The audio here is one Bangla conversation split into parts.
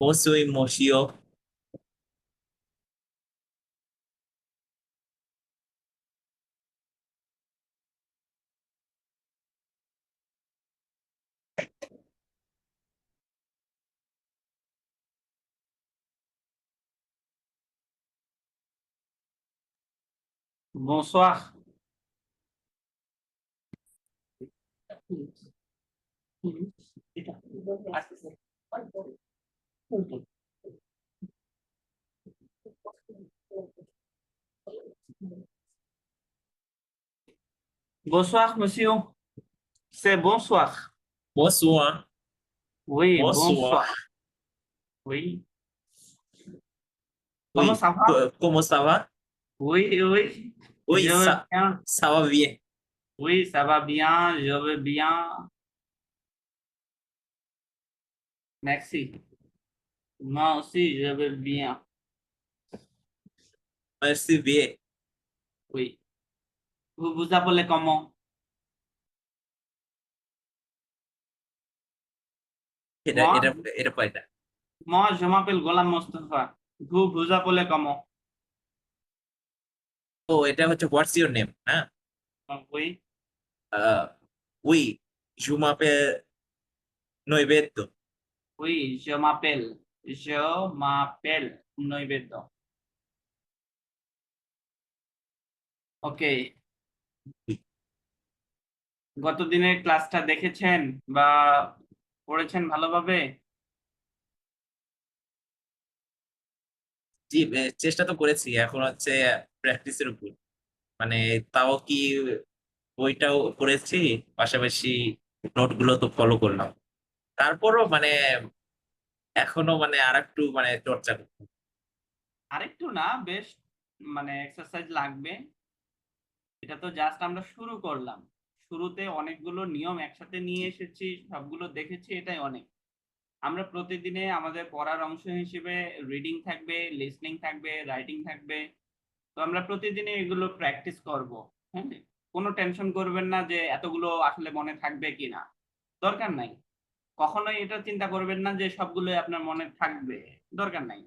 Possui Moshio. Bonsoir. Bonsoir, monsieur. C'est bonsoir. Bonsoir. Oui, Bonsoir. bonsoir. Oui. Comment Oui, ça va? comment ça va? Oui, oui. Je Oui, vais bien. ça va bien. Oui, ça va bien. Je vais bien. Merci. Moi aussi, je vais bien. Merci bien. Oui. Vous vous appelez comment? এটা Moi, এটা এটা কয়টা? moi, je m'appelle Golam Mostafa. Vous vous appelez comment? ও এটা হচ্ছে হোয়াটস ইউর নেম, হ্যাঁ? Oui. উই জুমাপে নৈবেদ্য। Oui, je m'appelle. Je m'appelle Noibedo. ওকে। গত দিনের ক্লাসটা দেখেছেন বা পড়েছেন ভালোভাবে? জি, চেষ্টা তো করেছি, এখন হচ্ছে প্র্যাকটিসের উপর। মানে তাও কি বইটাও পড়েছি, পাশাপাশি নোটগুলো তো ফলো করলাম। তারপরও মানে এখনো মানে আরেকটু মানে চর্চা করতে হবে। আরেকটু না, বেশ মানে এক্সারসাইজ লাগবে। এটা তো জাস্ট আমরা শুরু করলাম। শুরুতে অনেকগুলো নিয়ম একসাথে নিয়ে এসেছি, সবগুলো দেখেছি, এটাই অনেক। আমরা প্রতিদিনে আমাদের পড়ার অংশ হিসেবে রিডিং থাকবে, লিসনিং থাকবে, রাইটিং থাকবে। তো আমরা প্রতিদিনে এগুলো প্র্যাকটিস করব। হ্যাঁ, কোনো টেনশন করবেন না যে এতগুলো আসলে মনে থাকবে কিনা। দরকার নাই। কখনোই এটা চিন্তা করবেন না যে সবগুলোই আপনার মনে থাকবে। দরকার নাই।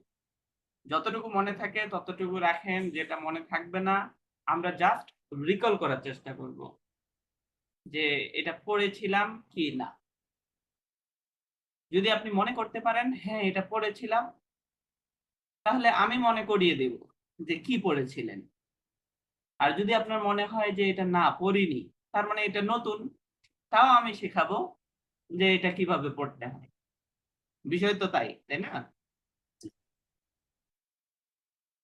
যতটুকু মনে থাকে ততটুকু রাখেন, যেটা মনে থাকবে না আমরা জাস্ট রিকল করার চেষ্টা করব যে এটা পড়েছিলাম কি না। যদি আপনি মনে করতে পারেন হ্যাঁ এটা পড়েছিলাম, তাহলে আমি মনে করিয়ে দেব যে কি পড়েছিলেন। আর যদি আপনার মনে হয় যে এটা না পড়িনি, তার মানে এটা নতুন, তাও আমি শেখাবো যে এটা কিভাবে পড়তে হয়। বিষয় তো তাই, তাই না?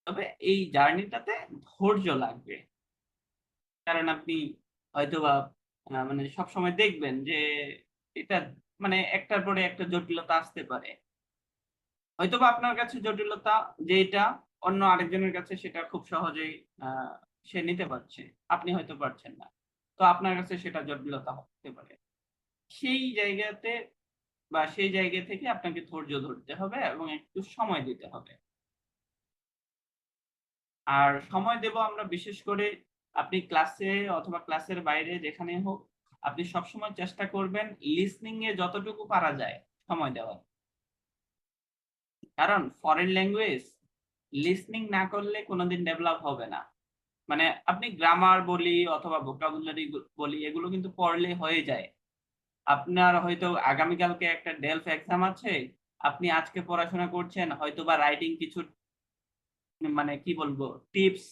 তবে এই জার্নিটাতে ধৈর্য লাগবে। কারণ আপনি হয়তোবা মানে সবসময় দেখবেন যে এটা মানে একটার পরে একটা জটিলতা আসতে পারে। হয়তোবা আপনার কাছে জটিলতা যেটা, অন্য আরেকজনের কাছে সেটা খুব সহজেই আহ, সে নিতে পারছে, আপনি হয়তো পারছেন না। তো আপনার কাছে সেটা জটিলতা হতে পারে। সেই জায়গাতে বা সেই জায়গা থেকে আপনাকে ধৈর্য ধরতে হবে এবং একটু সময় দিতে হবে। আর সময় দেব আমরা বিশেষ করে আপনি ক্লাসে অথবা ক্লাসের বাইরে যেখানে হোক, আপনি সবসময় চেষ্টা করবেন লিসনিং এ যতটুকু পারা যায় সময় দেওয়ার। কারণ ফরেন ল্যাঙ্গুয়েজ লিসনিং না করলে কোনোদিন ডেভেলপ হবে না। মানে আপনি গ্রামার বলি অথবা ভোকাবুলারি বলি এগুলো কিন্তু পড়লে হয়ে যায়। আপনার হয়তো আগামীকালকে একটা ডেলফ এক্সাম আছে, আপনি আজকে পড়াশোনা করছেন, হয়তো বা রাইটিং কিছু মানে কি বলবো টিপস,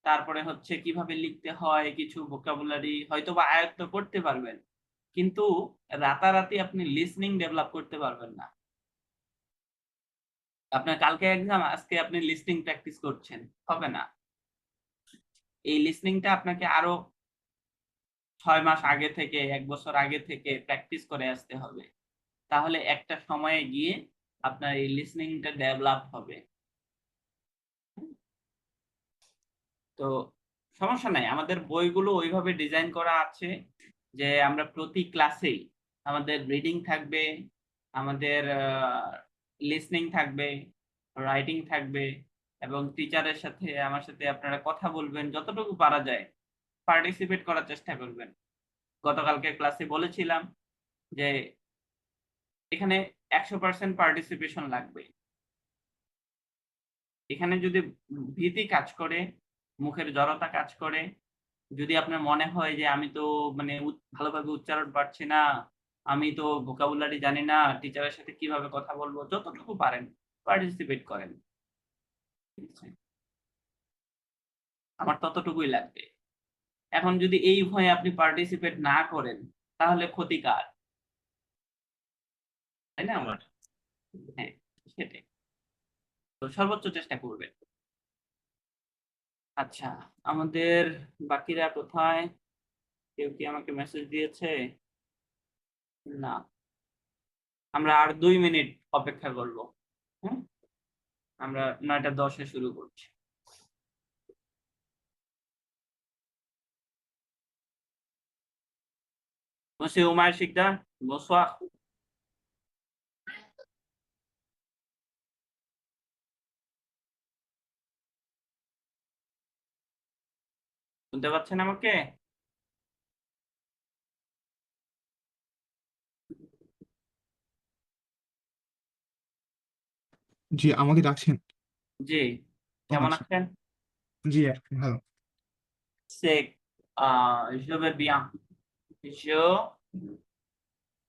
তারপরে হচ্ছে কিভাবে লিখতে হয় কিছু ভোকাবুলারি হয়তো বা আয়ত্ত করতে পারবেন, কিন্তু রাতারাতি আপনি লিসনিং ডেভেলপ করতে পারবেন না। আপনার কালকে এক্সাম, আজকে আপনি লিসনিং প্র্যাকটিস করছেন, হবে না। এই লিসনিংটা আপনাকে আরো 6 মাস আগে থেকে, 1 বছর আগে থেকে প্র্যাকটিস করে আসতে হবে। তাহলে একটা সময়ে গিয়ে আপনার এই লিসনিংটা ডেভেলপ হবে। তো সমস্যা নাই, আমাদের বইগুলো ওইভাবে ডিজাইন করা আছে যে আমরা প্রতি ক্লাসেই আমাদের রিডিং থাকবে, আমাদের লিসনিং থাকবে, রাইটিং থাকবে, এবং টিচারের সাথে আমার সাথে আপনারা কথা বলবেন, যতটুকু পারা যায় পার্টিসিপেট করার চেষ্টা করবেন। গতকালকে ক্লাসে বলেছিলাম যে এখানে 100% পার্টিসিপেশন লাগবে। এখানে যদি ভীতি কাজ করে, মুখের জড়তা কাজ করে, যদি আপনার মনে হয় যে আমি তো মানে ভালোভাবে উচ্চারণ পারছি না, আমি তো ভোকাবুলারি জানি না, টিচারের সাথে কিভাবে কথা বলবো, যতটুকু পারেন পার্টিসিপেট করেন। ঠিক আছে? আমার ততটুকুই লাগবে। এখন যদি এই ভয়ে আপনি পার্টিসিপেট না করেন তাহলে ক্ষতি কার? তাই না? আমার হ্যাঁ, সেটাই। তো সর্বোচ্চ চেষ্টা করবেন। আচ্ছা, আমাদের বাকিরা কোথায়? কেউ কি আমাকে মেসেজ দিয়েছে? না। আমরা আর 2 মিনিট অপেক্ষা করব। হুম? আমরা 9:10 শুরু করছি। Monsieur Omar Shikdar, bonsoir. শুনতে পাচ্ছেন আমাকে? জি, আমাকে ডাকছেন? জি, ও কেমন আচ্ছা। আছেন? জি, ভালো। C'est je vais bien. Je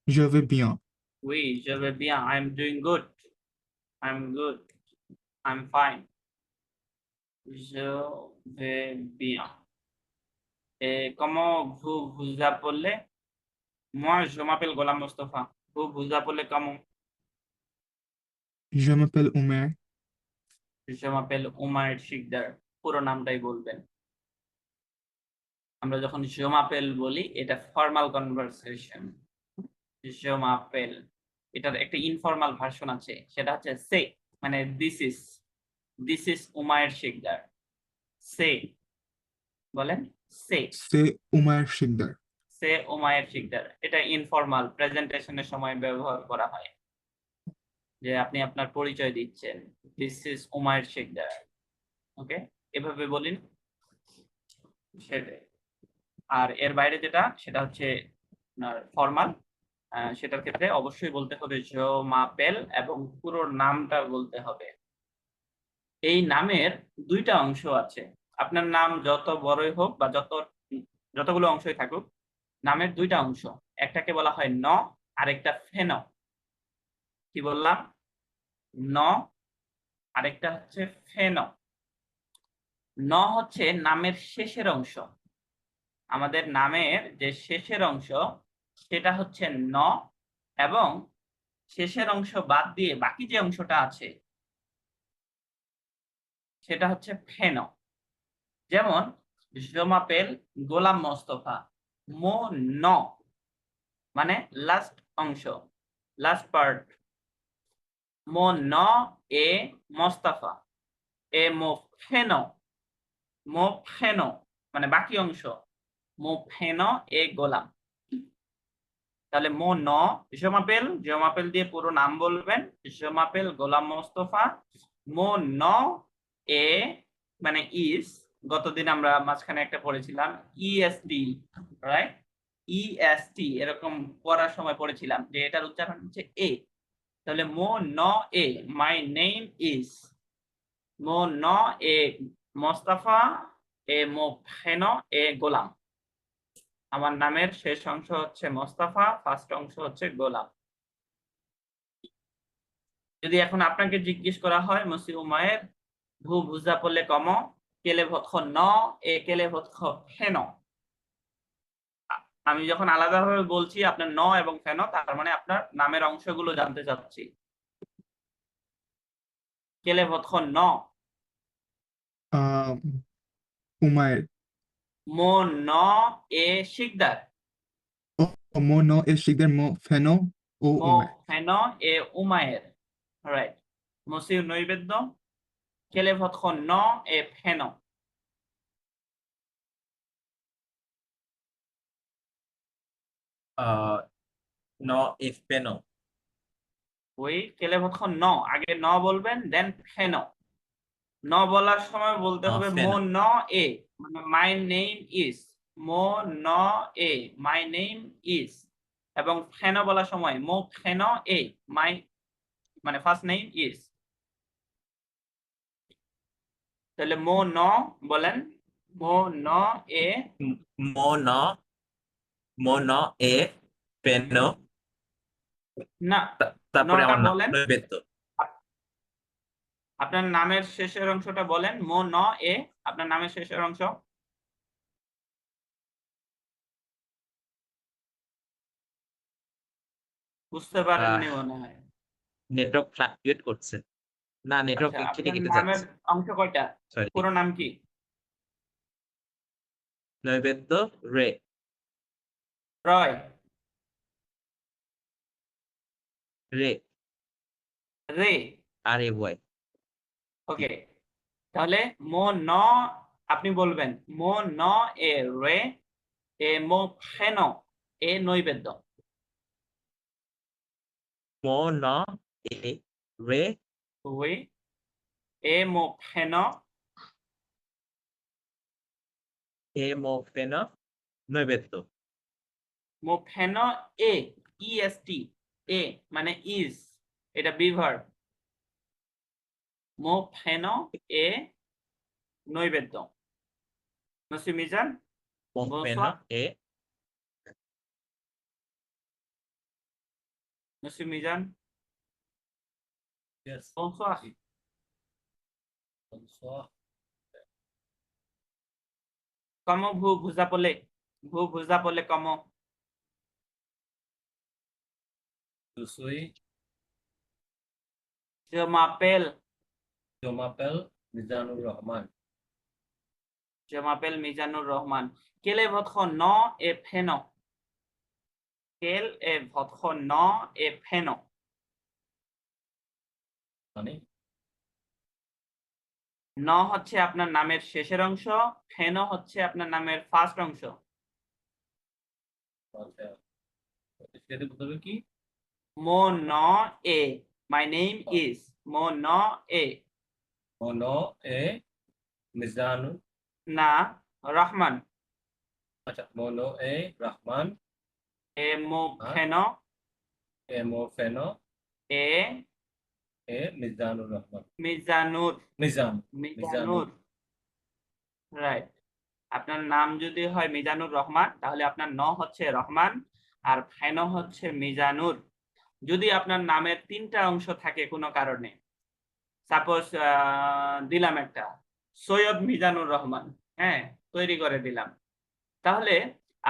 Je vais bien. Oui, je vais bien. I'm doing good. I'm good. I'm fine. Je vais bien. Et comment vous vous appelez? Moi, je m'appelle Golam Mustafa. Vous vous appelez comment? Je m'appelle Omer. Je m'appelle Umar Shikdar. পুরো নামটাই বলবেন। আমরা যখন je m'appelle বলি এটা ফর্মাল কনভারসেশন। je m'appelle এটার একটা ইনফর্মাল ভার্সন আছে, সেটা হচ্ছে সে, মানে দিস ইজ উমায়ের শিকদার। সে বলেন, সে C'est Omer Shikdar. সে উমায়ের শিকদার। এটা ইনফর্মাল প্রেজেন্টেশনের সময় ব্যবহার করা হয়, যে আপনি আপনার পরিচয় দিচ্ছেন, দিস ইজ উমায়ের শিকদার। ওকে, এভাবে বলিন, সেটাই। আর এর বাইরে যেটা, সেটা হচ্ছে ফর্মাল, সেটার ক্ষেত্রে অবশ্যই বলতে হবে je m'appelle এবং পুরো নামটা বলতে হবে। এই নামের 2টা অংশ আছে। আপনার নাম যত বড়ই হোক বা যতগুলো অংশই থাকুক, নামের 2টা অংশ। একটাকে বলা হয় ন, আরেকটা ফেন। কি বললাম? ন, আরেকটা হচ্ছে ফেন। ন হচ্ছে নামের শেষের অংশ। আমাদের নামের যে শেষের অংশ সেটা হচ্ছে ন, এবং শেষের অংশ বাদ দিয়ে বাকি যে অংশটা আছে সেটা হচ্ছে ফেন। যেমন je m'appelle গোলাম মোস্তফা। মো ন মানে লাস্ট অংশ, লাস্ট পার্ট। মো ন এ মোস্তফা। এ মো ফেন, মো ফেন মানে বাকি অংশ। মো ফেন এ গোলাম। তাহলে মো ন, je m'appelle দিয়ে পুরো নাম বলবেন, je m'appelle গোলাম মোস্তফা। মো ন এ মানে ইস, গতদিন আমরা মাঝখানে একটা পড়েছিলাম ইএসটি, রাইট? ইএসটি এরকম পড়ার সময় পড়েছিলাম যে এটার উচ্চারণ হচ্ছে এ। তাহলে মো ন এ, মাই নেম ইজ। মো ন এ মোস্তফা, এ মো ফেন এ গোলাম। আমার নামের শেষ অংশ হচ্ছে মোস্তফা, ফার্স্ট অংশ হচ্ছে গোলাম। যদি এখন আপনাকে জিজ্ঞেস করা হয় মসি উমায়ের ভু ভুজা পড়লে কম, কেলে ভৎখ ন এ কেলে ভৎখ ফেন, আমি যখন আলাদাভাবে বলছি আপনার ন এবং ফেন, তার মানে আপনার নামের অংশগুলো জানতে চাচ্ছি। কেলে ভৎখ ন, Omer. মো ন এ Sikdar. Mon nom est Shikdar. Mon prénom est মো Omer. ফেন এ উমায়ের, রাইট। মসিউ নৈবেদ্য, কেলে ভৎখ ন এ ফেন। ন এফ পেনো। ওই কেলে ভৎখ ন, আগে ন বলবেন দেন ফেন। ন বলার সময় বলতে হবে মো ফেনো। ন এ, মানে মাই নেম ইজ। মো ন এ, মাই নেম ইজ। এবং ফেনো বলার সময় মো ফেনো এ মাই মানে ফার্স্ট নেম ইজ, তাহলে মো ন বলেন, মো ন এ mono mono e peno না, তারপরে নটা আমার নাম বলেন, নৈবেদ্য। আপনার নামের শেষের অংশটা বলেন, মো ন এ আপনার নামের শেষের অংশ। বুঝতে পারেননি মনে হয়। নেটওয়ার্ক ফ্লাকচুয়েট করছে, না নেটওয়ার্ক আচ্ছা, কেটে আপনার কেটে নামের যাচ্ছে। অংশ কয়টা? সরি, পুরো নাম কি? নৈবেদ্য রে। রয়, রে, রে। আর এ ওয়াই। ওকে, তাহলে মো ন আপনি বলবেন মো ন এ রে এ মো ফেনো এ নৈবেদ্য। mono e re ওই এ মো ফেনো hemofeno নৈবেদ্য। মো ফেনো এ ইএসটি, এ মানে ইজ, এটা বিভার্ব। মো ফেনো এ নৈবেদ্য। Nasim Mizan, Mofeno bonsoir. e Monsieur Mizan, yes bonsoir. bonsoir. Comment vous vous appelez? Vous vous appelez comment? Je suis Je m'appelle, je m'appelle Mizanur Rahman. je m'appelle Mizanur Rahman. Quel est votre nom et prénom? Quel est votre nom et prénom? মানে ন হচ্ছে আপনার নামের শেষের অংশ, ফেনো হচ্ছে আপনার নামের ফার্স্ট অংশ। আচ্ছা, সেটা বলতে হবে কি? মো ন এ, my name is মো ন এ, mono e Mizanur, না রহমান, আচ্ছা mono e Rahman এ মো ফেনো hemofeno এ e Mizanur Rahman. Mizanur, Mizan Mizanur, right. আপনার নাম যদি হয় মিজানুর রহমান তাহলে আপনার ন হচ্ছে রহমান আর ফেনো হচ্ছে মিজানুর। যদি আপনার নামের তিনটা অংশ থাকে কোনো কারণে, সাপোজ দিলাম একটা সৈয়দ মিজানুর রহমান, হ্যাঁ তৈরি করে দিলাম, তাহলে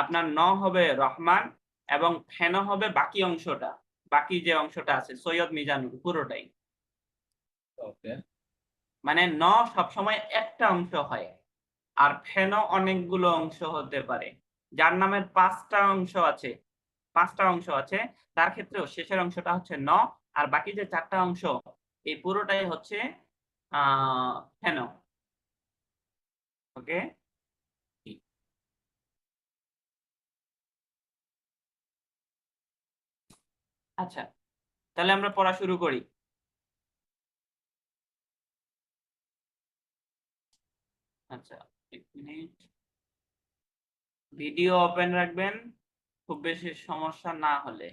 আপনার ন হবে রহমান এবং ফেনো হবে বাকি অংশটা, বাকি যে অংশটা আছে সৈয়দ মিজানুর পুরোটাই। ওকে, মানে ন সবসময় একটা অংশ হয় আর ফেনো অনেকগুলো অংশ হতে পারে। যার নামের পাঁচটা অংশ আছে তার ক্ষেত্রেও শেষের অংশটা হচ্ছে ন আর বাকি যে চারটা অংশ এই পুরোটাই হচ্ছে ফেনো। ওকে, আচ্ছা তাহলে আমরা পড়া শুরু করি। আচ্ছা, এক মিনিট, ভিডিও ওপেন রাখবেন খুব বেশি সমস্যা না হলে।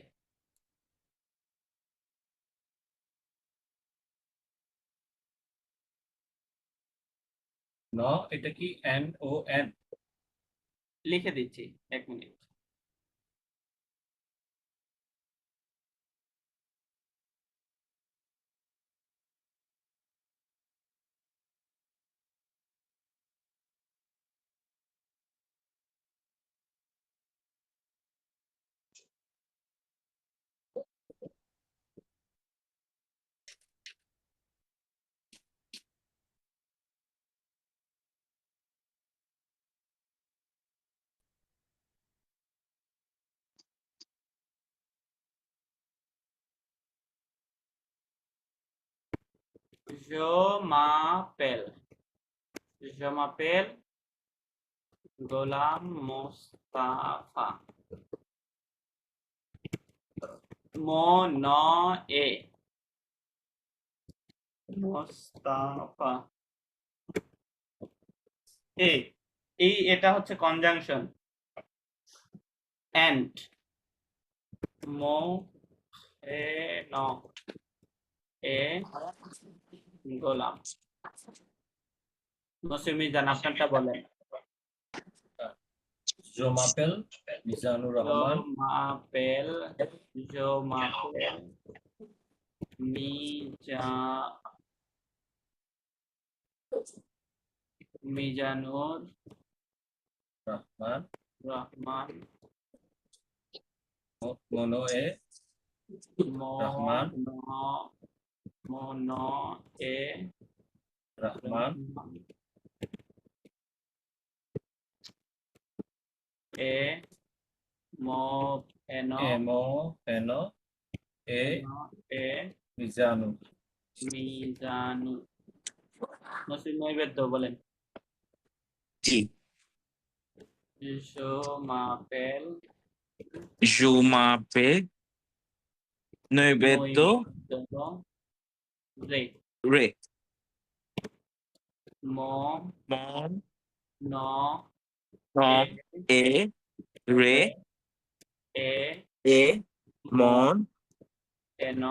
ন এটা কি NON? লিখে দিচ্ছি, এক minute. Je m'appelle, je m'appelle Golam Mostafa. mon nom est Mostafa. এটা হচ্ছে কনজাংশন, and মৌ এ ন এ গোলাম। নসিমিজান আপনারটা বলেন। জোমাপেল মিজানুর রহমান জোমাপেল জোমাপেল মিজা মিজানুর রহমান রহমান মনোয়ে রহমান মন এ রহমান এ মো এন এমো এন এ এ মিজানু মিজানু। নসিম নৈবেদ্য বলেন। জি। জোমাপেল জুমাপে নৈবেদ্য নৈবেদ্য রে রে মো মন ন নম এ রে এ এ মন এন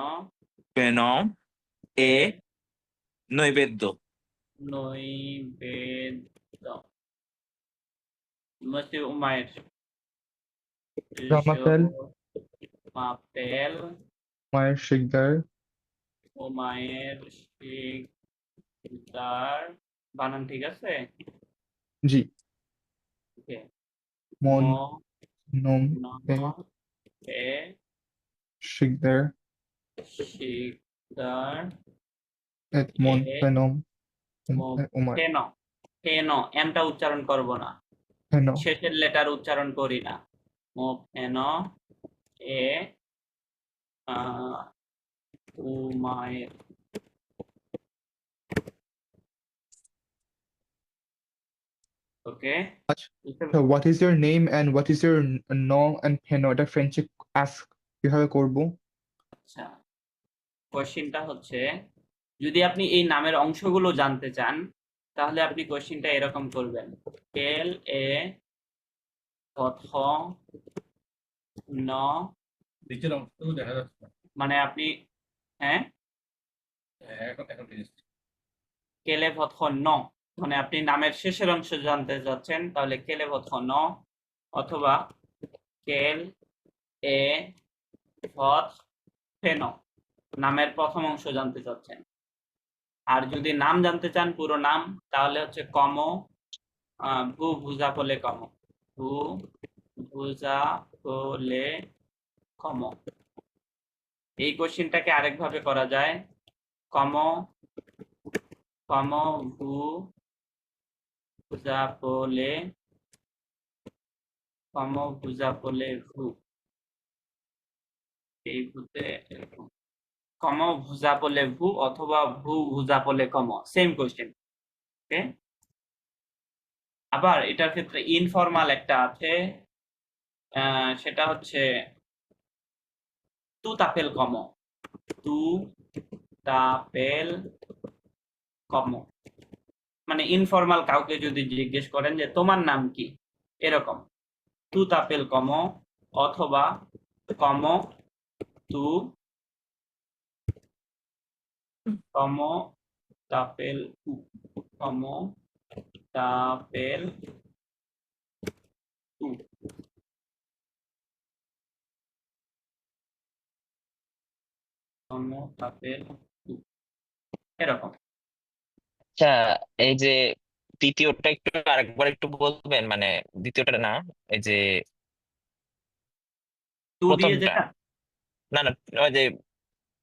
পেনম এ এ নৈবেদ্য। নৈবেদ্য। মসি উমায়ের। রামাপেল মাপেল মায়ের শিকদার উমায়ের শিকদার। বানান ঠিক আছে? জি ওকে। মন ম নোম ন এ এ শিকদার শিকদার এত মন এ ফেনম উমার ফেন। ফেন এমটা উচ্চারণ করব না, ফেন শেষের লেটার উচ্চারণ করি না। মো ফেন এ উমায়ের। ওকে। So what is your name and what is your no and ফেনো এটা ফ্রেঞ্চে আস্ক কিভাবে করব? আচ্ছা, কোশ্চিনটা হচ্ছে যদি আপনি এই নামের অংশগুলো জানতে চান তাহলে আপনি কোশ্চিনটা এরকম করবেন। এল এ প্রথ ন নিচের অংশটুকু দেখা যাচ্ছে না। মানে আপনি হ্যাঁ এখন এখন ঠিক আছে। কেলে ভৎ ন মানে আপনি নামের শেষের অংশ জানতে চাচ্ছেন তাহলে কেলে ভৎ ন, অথবা কেল এ ভৎ ফেন নামের প্রথম অংশ জানতে চাচ্ছেন। আর যদি নাম জানতে চান পুরো নাম তাহলে হচ্ছে কম ভু ভুজা কোলে কম ভু ভুজা কোলে কম। এই কোশ্চিনটাকে আরেকভাবে করা যায়। কম কম ভু ভুজা কোলে কম ভুজা কোলে ভু। এই ভূতে এরকম কম ভুজা কোলে ভু অথবা ভু ভুজা কোলে কম, সেম কোশ্চেন। ওকে। আবার এটার ক্ষেত্রে ইনফরমাল একটা আছে, সেটা হচ্ছে তু তাপেল কম তু তাপেল কম। মানে ইনফরমাল কাউকে যদি জিজ্ঞেস করেন যে তোমার নাম কি, এরকম তু তাপেল কম অথবা কম তু কম তাপেল তু কম তাপেল তু। কম তাপেল তু এরকম। আচ্ছা, এই যে দ্বিতীয়টা একটু আরেকবার একটু বলবেন, মানে দ্বিতীয়টা না, এই যে তু দিয়ে প্রথমটা, যেটা না না, ওই যে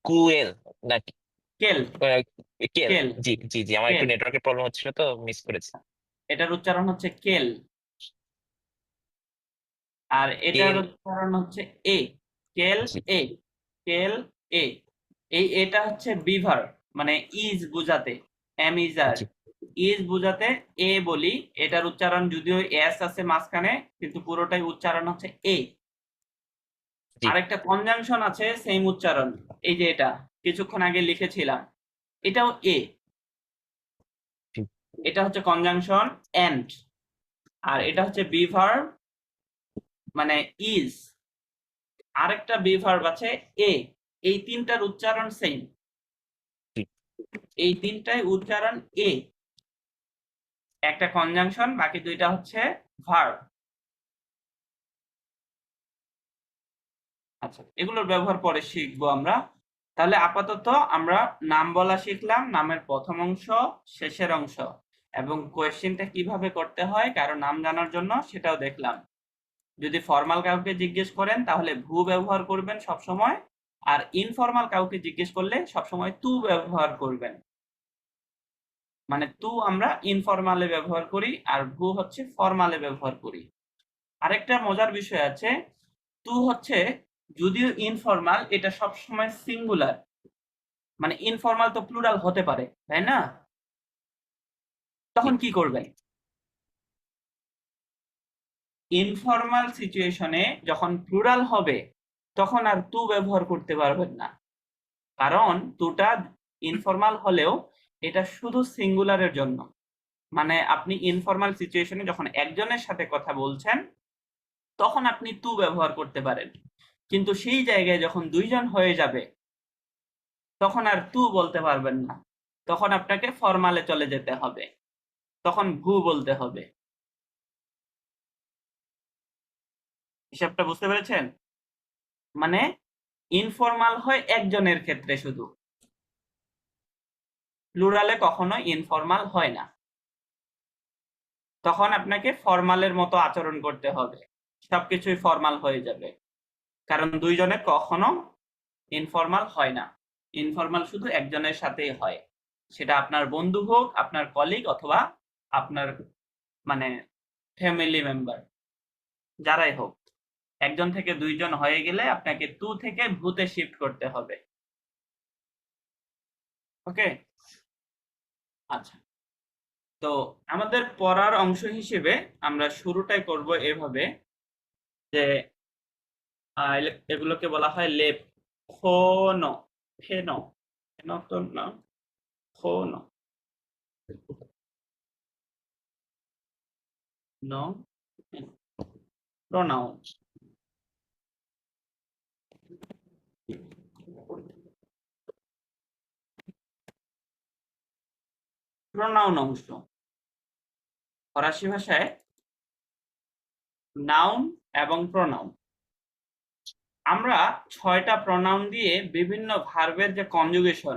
কুয়েল নাকি কেল আহ, কেল। কেল জি জি জি, আমার একটু কেল নেটওয়ার্কের প্রবলেম হচ্ছিল তো মিস করেছি। এটার উচ্চারণ হচ্ছে কেল, আর এটার কেল। উচ্চারণ হচ্ছে এ। কেল জি এ কেল এ। এই এটা হচ্ছে বিভার মানে ইজ বুঝাতে, এম ইজ আর জি ইজ বুঝাতে এ বলি। এটার উচ্চারণ যদিও এস আছে মাঝখানে কিন্তু পুরোটাই উচ্চারণ হচ্ছে এ। জি আরেকটা কনজাংশন আছে সেম উচ্চারণ, এই যে এটা কিছুক্ষণ আগে লিখেছিলাম, এটাও এ। জি এটা হচ্ছে কনজাংশন এন্ড, আর এটা হচ্ছে বিভার মানে ইজ। আরেকটা বি ভার্ব আছে এ, এই তিনটার উচ্চারণ সেম, এই তিনটাই উচ্চারণ এ, একটা কনজাংশন, বাকি দুইটা হচ্ছে ভার্ব। আচ্ছা, এগুলোর ব্যবহার পরে শিখবো আমরা। তাহলে আপাতত আমরা নাম বলা শিখলাম, নামের প্রথম অংশ, শেষের অংশ, এবং কোয়েশ্চেনটা কিভাবে করতে হয় কারো নাম জানার জন্য সেটাও দেখলাম। যদি ফর্মাল কাউকে জিজ্ঞেস করেন তাহলে ভু ব্যবহার করবেন সবসময়, আর ইনফর্মাল কাউকে জিজ্ঞেস করলে সবসময় তু ব্যবহার করবেন। মানে তু আমরা ইনফর্মালে ব্যবহার করি আর ভু হচ্ছে ফর্মালে ব্যবহার করি। আরেকটা মজার বিষয় আছে, তু হচ্ছে যদিও ইনফর্মাল, এটা সবসময় সিঙ্গুলার, মানে ইনফর্মাল তো প্লুরাল হতে পারে, তাই না? তখন কি করবেন? ইনফর্মাল সিচুয়েশনে যখন প্লুরাল হবে তখন আর তু ব্যবহার করতে পারবেন না, কারণ তুটা ইনফর্মাল হলেও এটা শুধু সিঙ্গুলারের জন্য। মানে আপনি ইনফর্মাল সিচুয়েশনে যখন একজনের সাথে কথা বলছেন তখন আপনি তু ব্যবহার করতে পারেন, কিন্তু সেই জায়গায় যখন দুইজন হয়ে যাবে তখন আর তু বলতে পারবেন না, তখন আপনাকে ফর্মালে চলে যেতে হবে, তখন ভু বলতে হবে। হিসাবটা বুঝতে পেরেছেন? মানে ইনফর্মাল হয় একজনের ক্ষেত্রে শুধু, প্লুরালে কখনো ইনফর্মাল হয় না, তখন আপনাকে ফর্মালের মতো আচরণ করতে হবে, সবকিছুই ফর্মাল হয়ে যাবে, কারণ দুইজনে কখনো ইনফর্মাল হয় না, ইনফর্মাল শুধু একজনের সাথেই হয়, সেটা আপনার বন্ধু হোক, আপনার কলিগ, অথবা আপনার মানে ফ্যামিলি মেম্বার, যারাই হোক। একজন থেকে দুইজন হয়ে গেলে আপনাকে তু থেকে ভূতে শিফট করতে হবে। ওকে, আচ্ছা। তো আমাদের পড়ার অংশ হিসেবে আমরা শুরুটাই করব এভাবে যে এগুলোকে বলা হয় লেপ, ফোন, ফেন, ফেন তো না, ফোন, নো, প্রোনাউন। প্রোনাউন অংশ ফরাসি ভাষায় নাউন এবং প্রোনাউন। আমরা 6টা প্রোনাউন দিয়ে বিভিন্ন ভার্বের যে কনজুগেশন,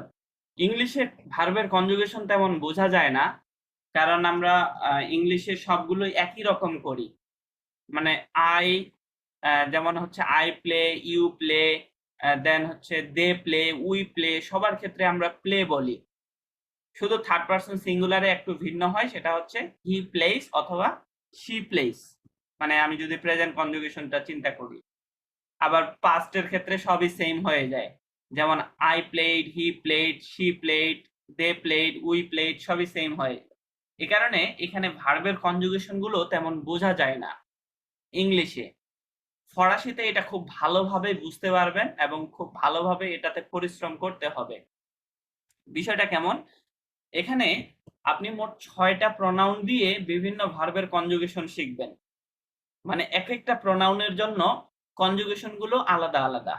ইংলিশে ভার্বের কনজুগেশন তেমন বোঝা যায় না, কারণ আমরা ইংলিশে সবগুলোই একই রকম করি। মানে আই, যেমন হচ্ছে আই প্লে, ইউ প্লে, দেন হচ্ছে দে প্লে, উই প্লে, সবার ক্ষেত্রে আমরা প্লে বলি। শুধু থার্ড পারসন সিঙ্গুলারে একটু ভিন্ন হয়, সেটা হচ্ছে হি প্লেস অথবা শি প্লেস, মানে আমি যদি প্রেজেন্ট কনজুগেশনটা চিন্তা করি। আবার পাস্টের ক্ষেত্রে সবই সেম হয়ে যায়, যেমন I played, he played, she played, they played, we played, সবই সেম হয়। এ কারণে এখানে ভার্বের কনজুগেশন গুলো তেমন বোঝা যায় না ইংলিশে। ফরাসিতে এটা খুব ভালোভাবে বুঝতে পারবেন এবং খুব ভালোভাবে এটাতে পরিশ্রম করতে হবে। বিষয়টা কেমন, এখানে আপনি মোট 6টা প্রোনাউন দিয়ে বিভিন্ন ভার্বের কনজুগেশন শিখবেন, মানে এক একটা প্রোনাউনের জন্য কনজুগেশন গুলো আলাদা আলাদা।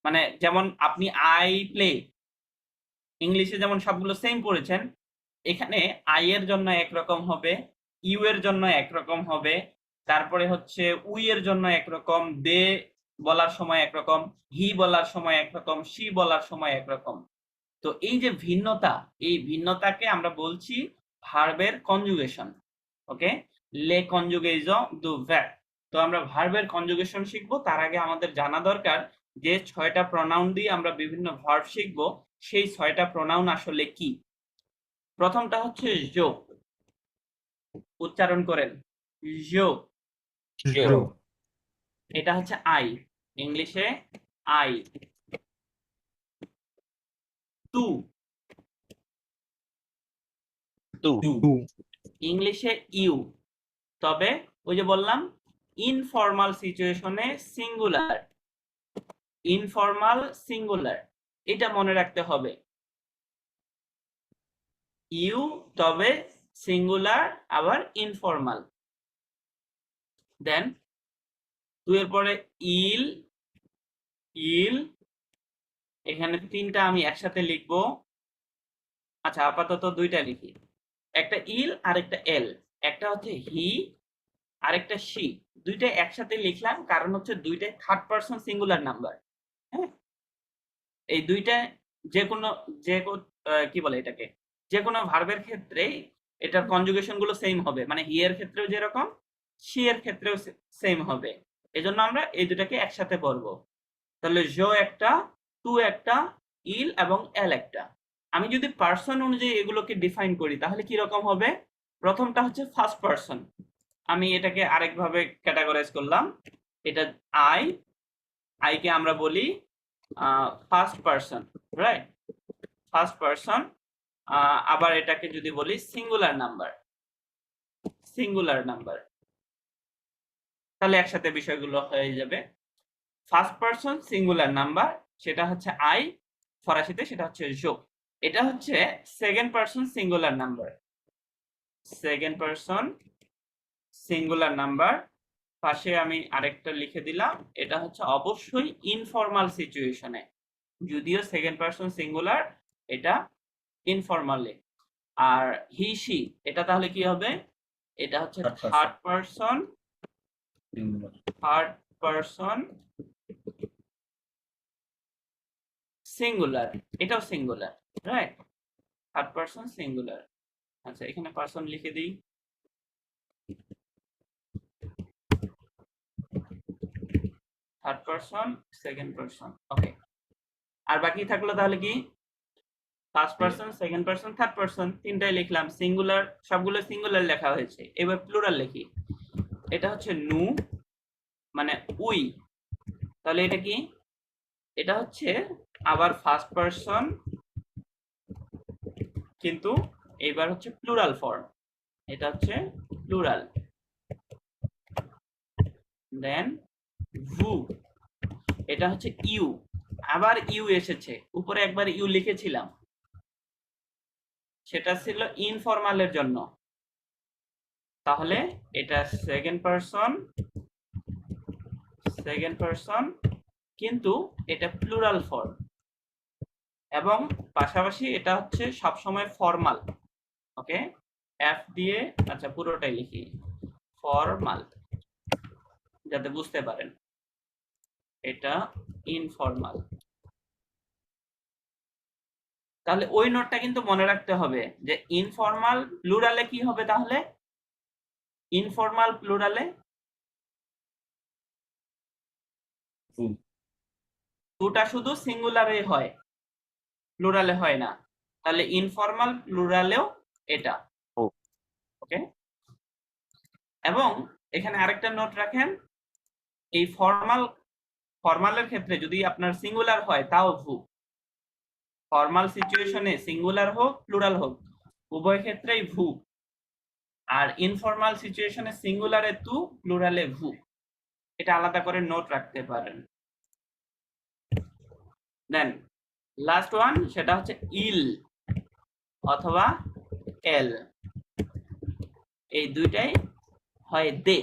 মানে যেমন আপনি আই প্লে, ইংলিশে যেমন সবগুলো সেম পড়েছেন, এখানে আই এর জন্য একরকম হবে, ইউ এর জন্য একরকম হবে, তারপরে হচ্ছে উই এর জন্য একরকম, দে বলার সময় একরকম, হি বলার সময় একরকম, শি বলার সময় একরকম। তো এই যে ভিন্নতা, এই ভিন্নতাকে আমরা বলছি ভার্বের কনজুগেশন। ওকে, লে কনজুগেশন দু ভার্ব। তো আমরা ভার্বের কনজুগেশন শিখবো, তার আগে আমাদের জানা দরকার যে 6টা প্রোনাউন দিয়ে আমরা বিভিন্ন ভার্ব শিখবো, সেই 6টা প্রোনাউন আসলে কি। প্রথমটা হচ্ছে জো, উচ্চারণ করেন জো। Zero. এটা হচ্ছে আই, ইংলিশে আই। Two, Two. টু, ইংলিশে ইউ, তবে ওই যে বললাম ইনফর্মাল সিচুয়েশনে সিঙ্গুলার, ইনফর্মাল সিঙ্গুলার, এটা মনে রাখতে হবে। ইউ তবে সিঙ্গুলার, আবার ইনফর্মাল। দেন এর পরে ইল, ইল, এখানে তিনটা আমি একসাথে লিখবো। আচ্ছা, আপাতত দুইটা লিখি, একটা ইল আর একটা এল। একটা হচ্ছে হি, আরেকটা শি। দুইটা একসাথে লিখলাম কারণ হচ্ছে দুইটাই থার্ড পারসন সিঙ্গুলার নাম্বার। হ্যাঁ, এই দুইটা যে কোনো কি বলে এটাকে, যে কোনো ভার্বের ক্ষেত্রে এটার কনজুগেশন গুলো সেম হবে, মানে হি এর ক্ষেত্রেও যেরকম শি এর ক্ষেত্রেও সেম হবে। এজন্য আমরা এই দুটাকে একসাথে পড়বো। তাহলে জো একটা, টু একটা, ইল এবং এল একটা। আমি যদি পার্সন অনুযায়ী এগুলোকে ডিফাইন করি তাহলে কি রকম হবে? প্রথমটা হচ্ছে ফার্স্ট পারসন, আমি এটাকে আরেকভাবে ক্যাটাগরাইজ করলাম। এটা আই কে আমরা বলি first person, right? First person. আবার এটাকে যদি বলি সিঙ্গুলার নাম্বার, সিঙ্গুলার নাম্বার, তাহলে একসাথে বিষয়গুলো হয়ে যাবে। ফার্স্ট পারসন সিঙ্গুলার নাম্বার, সেটা হচ্ছে আই, ফরাসিতে সেটা হচ্ছে জো। এটা হচ্ছে second person singular number, second person singular number. পাশে আমি আরেকটা লিখে দিলাম, এটা হচ্ছে অবশ্যই ইনফর্মাল সিচুয়েশনে, যদিও সেকেন্ড পারসন সিঙ্গুলার, এটা ইনফর্মালে। আর হি শি এটা তাহলে কি হবে? এটা হচ্ছে Third person. Third person, Singular. Third person singular, এটাও singular, right? Third person singular. আচ্ছা, এখানে পারসন লিখে দিই। Third person, second person, okay. আর বাকি থাকলো তাহলে কি? First person, second person, third person, তিনটাই লিখলাম। সিঙ্গুলার, সবগুলো সিঙ্গুলার লেখা হয়েছে। এবার প্লুরাল লিখি। এটা হচ্ছে নু, মানে উই। তাহলে এটা কি? এটা হচ্ছে আবার ফার্স্ট পারসন, কিন্তু এবার হচ্ছে প্লুরাল ফর্ম। এটা হচ্ছে প্লুরাল। দেন ভু, এটা হচ্ছে ইউ, আবার ইউ এসেছে। উপরে একবার ইউ লিখেছিলাম, সেটা ছিল ইনফরমালের জন্য। তাহলে এটা সেকেন্ড পারসন, সেকেন্ড পারসন, কিন্তু এটা প্লুরাল ফর্ম, এবং পাশাপাশি এটা হচ্ছে সবসময় ফর্মাল। ওকে, এফ দিয়ে, আচ্ছা পুরোটাই লিখি, ফর্মাল, যাতে বুঝতে পারেন। এটা ইনফর্মাল। তাহলে ওই নোটটা কিন্তু মনে রাখতে হবে যে ইনফর্মাল প্লুরালে কি হবে? তাহলে ইনফর্মাল প্লুরালে Who. টুটা শুধু সিঙ্গুলারে হয়, প্লুরালে হয় না। তাহলে ইনফর্মাল প্লুরালেও এটা, Who. ওকে। এবং এখানে আরেকটা নোট রাখেন, এই ফর্মালের ক্ষেত্রে যদি আপনার সিঙ্গুলার হয় তাও ভু। ফর্মাল সিচুয়েশনে সিঙ্গুলার হোক প্লুরাল হোক উভয় ক্ষেত্রেই ভু। আর ইনফর্মাল সিচুয়েশনে সিঙ্গুলারে তু, প্লুরালে ভু। এটা আলাদা করে নোট রাখতে পারেন। দেন লাস্ট ওয়ান, সেটা হচ্ছে ইল অথবা এল। এই দুইটাই হয় দে।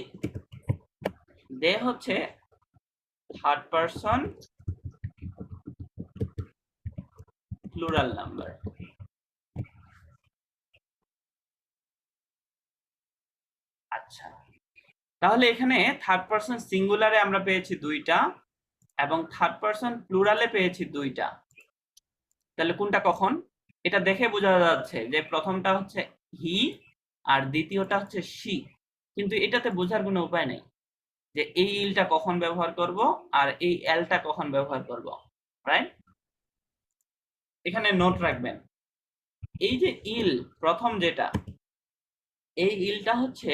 দে হচ্ছে থার্ড পারসন প্লুরাল নাম্বার। আচ্ছা, তাহলে এখানে থার্ড পারসন সিঙ্গুলারে আমরা পেয়েছি দুইটা এবং থার্ড পারসন প্লুরালে পেয়েছি দুইটা। তাহলে কোনটা কখন? এটা দেখে বোঝা যাচ্ছে যে প্রথমটা হচ্ছে হি আর দ্বিতীয়টা হচ্ছে শি, কিন্তু এটাতে বোঝার কোনো উপায় নেই যে এই ইলটা কখন ব্যবহার করব আর এই এলটা কখন ব্যবহার করব, রাইট? এখানে নোট রাখবেন, এই যে ইল প্রথম যেটা, এই ইলটা হচ্ছে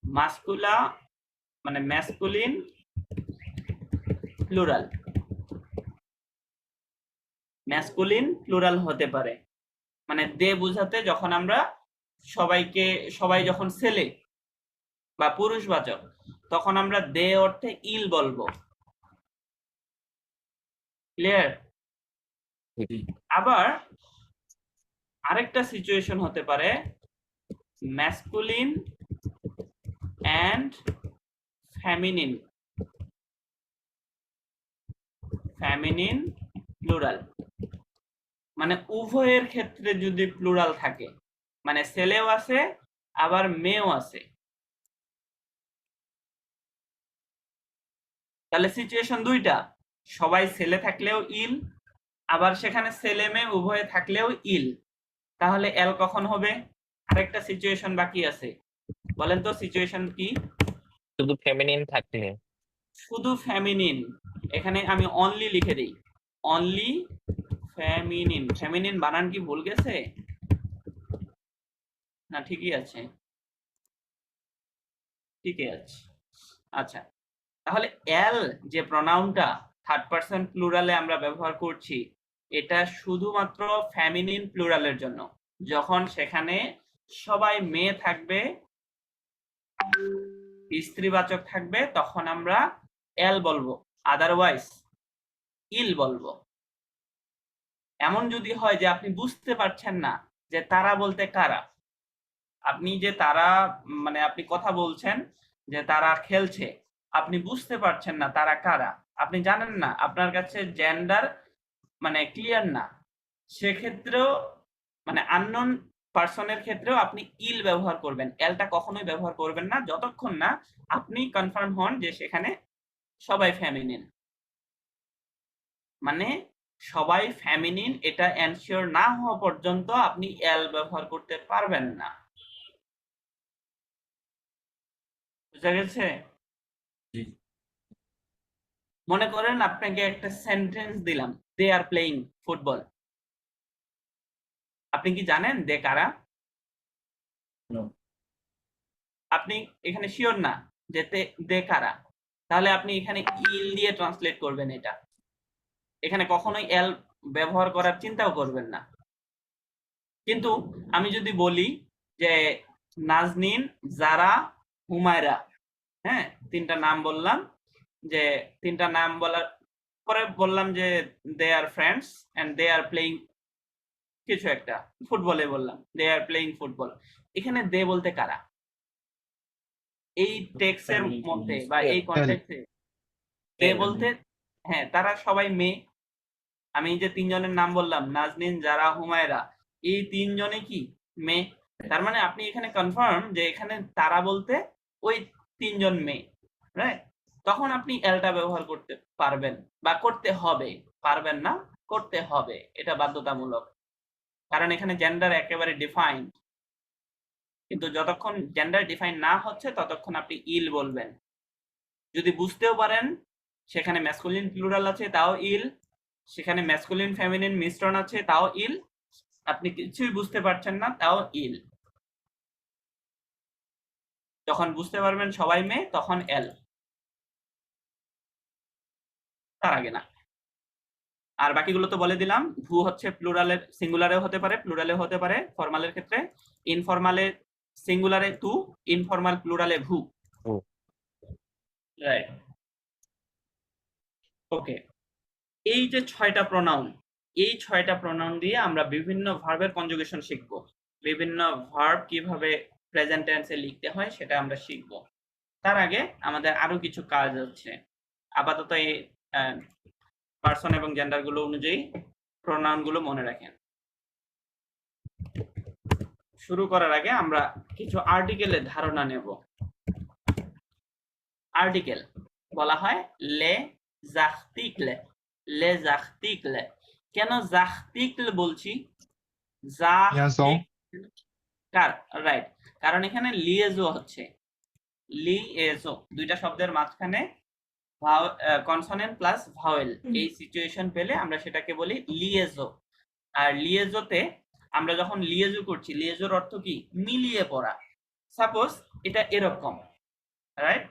মাস্কুলা, মানে ম্যাসকুলিন প্লুরাল। ম্যাসকুলিন প্লুরাল হতে পারে, মানে দে বোঝাতে যখন আমরা সবাই যখন ছেলে বা পুরুষবাচক, তখন আমরা দে অর্থে ইল বলবো। ক্লিয়ার? আবার আরেকটা সিচুয়েশন হতে পারে masculine and feminine, feminine plural, মানে উভয়ের ক্ষেত্রে যদি প্লুরাল থাকে, মানে ছেলেও আছে আবার মেয়েও আছে, তাহলে সিচুয়েশন দুইটা, সবাই ছেলে থাকলেও ইল, আবার সেখানে ছেলে মেয়ে উভয়ে থাকলেও ইল, তাহলে এল কখন হবে? আরেকটা সিচুয়েশন বাকি আছে, বলেন তো সিচুয়েশন কি? শুধু ফেমিনিন থাকলে। শুধু ফেমিনিন, এখানে আমি অনলি লিখে দিই, অনলি ফেমিনিন। ফেমিনিন বানান কি ভুল গেছে না ঠিকই আছে? ঠিকই আছে। আচ্ছা, তাহলে এল যে প্রোনাউনটা থার্ড পারসন প্লুরালে আমরা ব্যবহার করছি, এটা শুধুমাত্র ফেমিনিন প্লুরালের জন্য। যখন সেখানে সবাই মেয়ে থাকবে, স্ত্রীবাচক থাকবে, তখন আমরা এল বলবো, আদারওয়াইজ ইল বলবো। এমন যদি হয় যে আপনি বুঝতে পারছেন না যে তারা বলতে কারা, আপনি যে তারা মানে আপনি কথা বলছেন যে তারা খেলছে, আপনি বুঝতে পারছেন না তারা কারা, আপনি জানেন না, আপনার কাছে জেন্ডার মানে ক্লিয়ার না, সেক্ষেত্রেও মানে আননোন পার্সনের ক্ষেত্রেও আপনি ইল ব্যবহার করবেন, এলটা কখনোই ব্যবহার করবেন না যতক্ষণ না আপনি কনফার্ম হন যে সেখানে সবাই ফেমিনিন। মানে সবাই ফেমিনিন এটা এনশিওর না হওয়া পর্যন্ত আপনি এল ব্যবহার করতে পারবেন না। বুঝা গেছে? জি। মনে করেন আপনাকে একটা সেন্টেন্স দিলাম, দে আর প্লেইং ফুটবল, আপনি কি জানেন দে কারা? No. আপনি এখানে শিওর না যে দে কারা, তাহলে আপনি এখানে ইল দিয়ে ট্রান্সলেট করবেন, এটা এখানে কখনোই এল ব্যবহার করার চিন্তাও করবেন না। কিন্তু আমি যদি বলি যে নাজনীন, যারা, হুমায়রা, হ্যাঁ তিনটা নাম বললাম, যে তিনটা নাম বলার পরে বললাম যে they are friends and they are playing কিছু একটা, ফুটবলে বললাম দে আর প্লেইং ফুটবল, এখানে দে বলতে কারা? এই টেক্সের Family মধ্যে means বা এই কনটেক্সটে দে বলতে, হ্যাঁ তারা সবাই মেয়ে। আমি যে তিনজনের নাম বললাম নাজনীন, যারা, হুমায়রা, এই তিনজনে কি মেয়ে, তার মানে আপনি এখানে কনফার্ম যে এখানে তারা বলতে ওই তিনজন মেয়ে, রাইট? তখন আপনি এলটা ব্যবহার করতে পারবেন বা করতে হবে, পারবেন না, করতে হবে, এটা বাধ্যতামূলক, কারণ এখানে জেন্ডার একেবারে ডিফাইন্ড। কিন্তু যতক্ষণ জেন্ডার ডিফাইন না হচ্ছে ততক্ষণ আপনি ইল বলবেন। যদি বুঝতেও পারেন সেখানে ম্যাসকুলিন প্লুরাল আছে তাও ইল, সেখানে ম্যাসকুলিন ফেমিনিন মিশ্রণ আছে তাও ইল, আপনি কিছুই বুঝতে পারছেন না তাও ইল। যখন বুঝতে পারবেন সবাই মেয়ে তখন এল, তার আগে না। আর বাকিগুলো তো বলে দিলাম, ভু হচ্ছে প্লুরালের সিঙ্গুলারেও হতে পারে, প্লুরালেও হতে পারে ফরমালের ক্ষেত্রে, ইনফরমালে সিঙ্গুলারে তু, ইনফরমাল প্লুরালে ভু, ভু। রাইট? ওকে, এই যে 6টা প্রোনাউন, এই 6টা প্রোনাউন দিয়ে আমরা বিভিন্ন ভার্বের কনজুগেশন শিখব, বিভিন্ন ভার্ব কিভাবে প্রেজেন্ট টেন্সে লিখতে হয় সেটা আমরা শিখব। তার আগে আমাদের আরো কিছু কাজ আছে। আপাতত এই পার্সন এবং জেন্ডার গুলো অনুযায়ী প্রোনাউন গুলো মনে রাখেন। শুরু করার আগে আমরা কিছু আর্টিকেলের ধারণা নেব। আর্টিকেল বলা হয় লে জাখতিকলে, লে জাখতিকলে। কেন জাখতিকল বলছি? রাইট, কারণ এখানে লিয়েজো হচ্ছে, লিয়েজো দুইটা শব্দের মাঝখানে কনসোনেন্ট প্লাস ভাওয়েল, এই সিচুয়েশন পেলে আমরা সেটাকে বলি লিয়েজো। আর লিয়েজোতে আমরা যখন লিয়েজো করছি, লিয়েজোর অর্থ কি? মিলিয়ে পড়া। সাপোজ এটা এরকম, রাইট,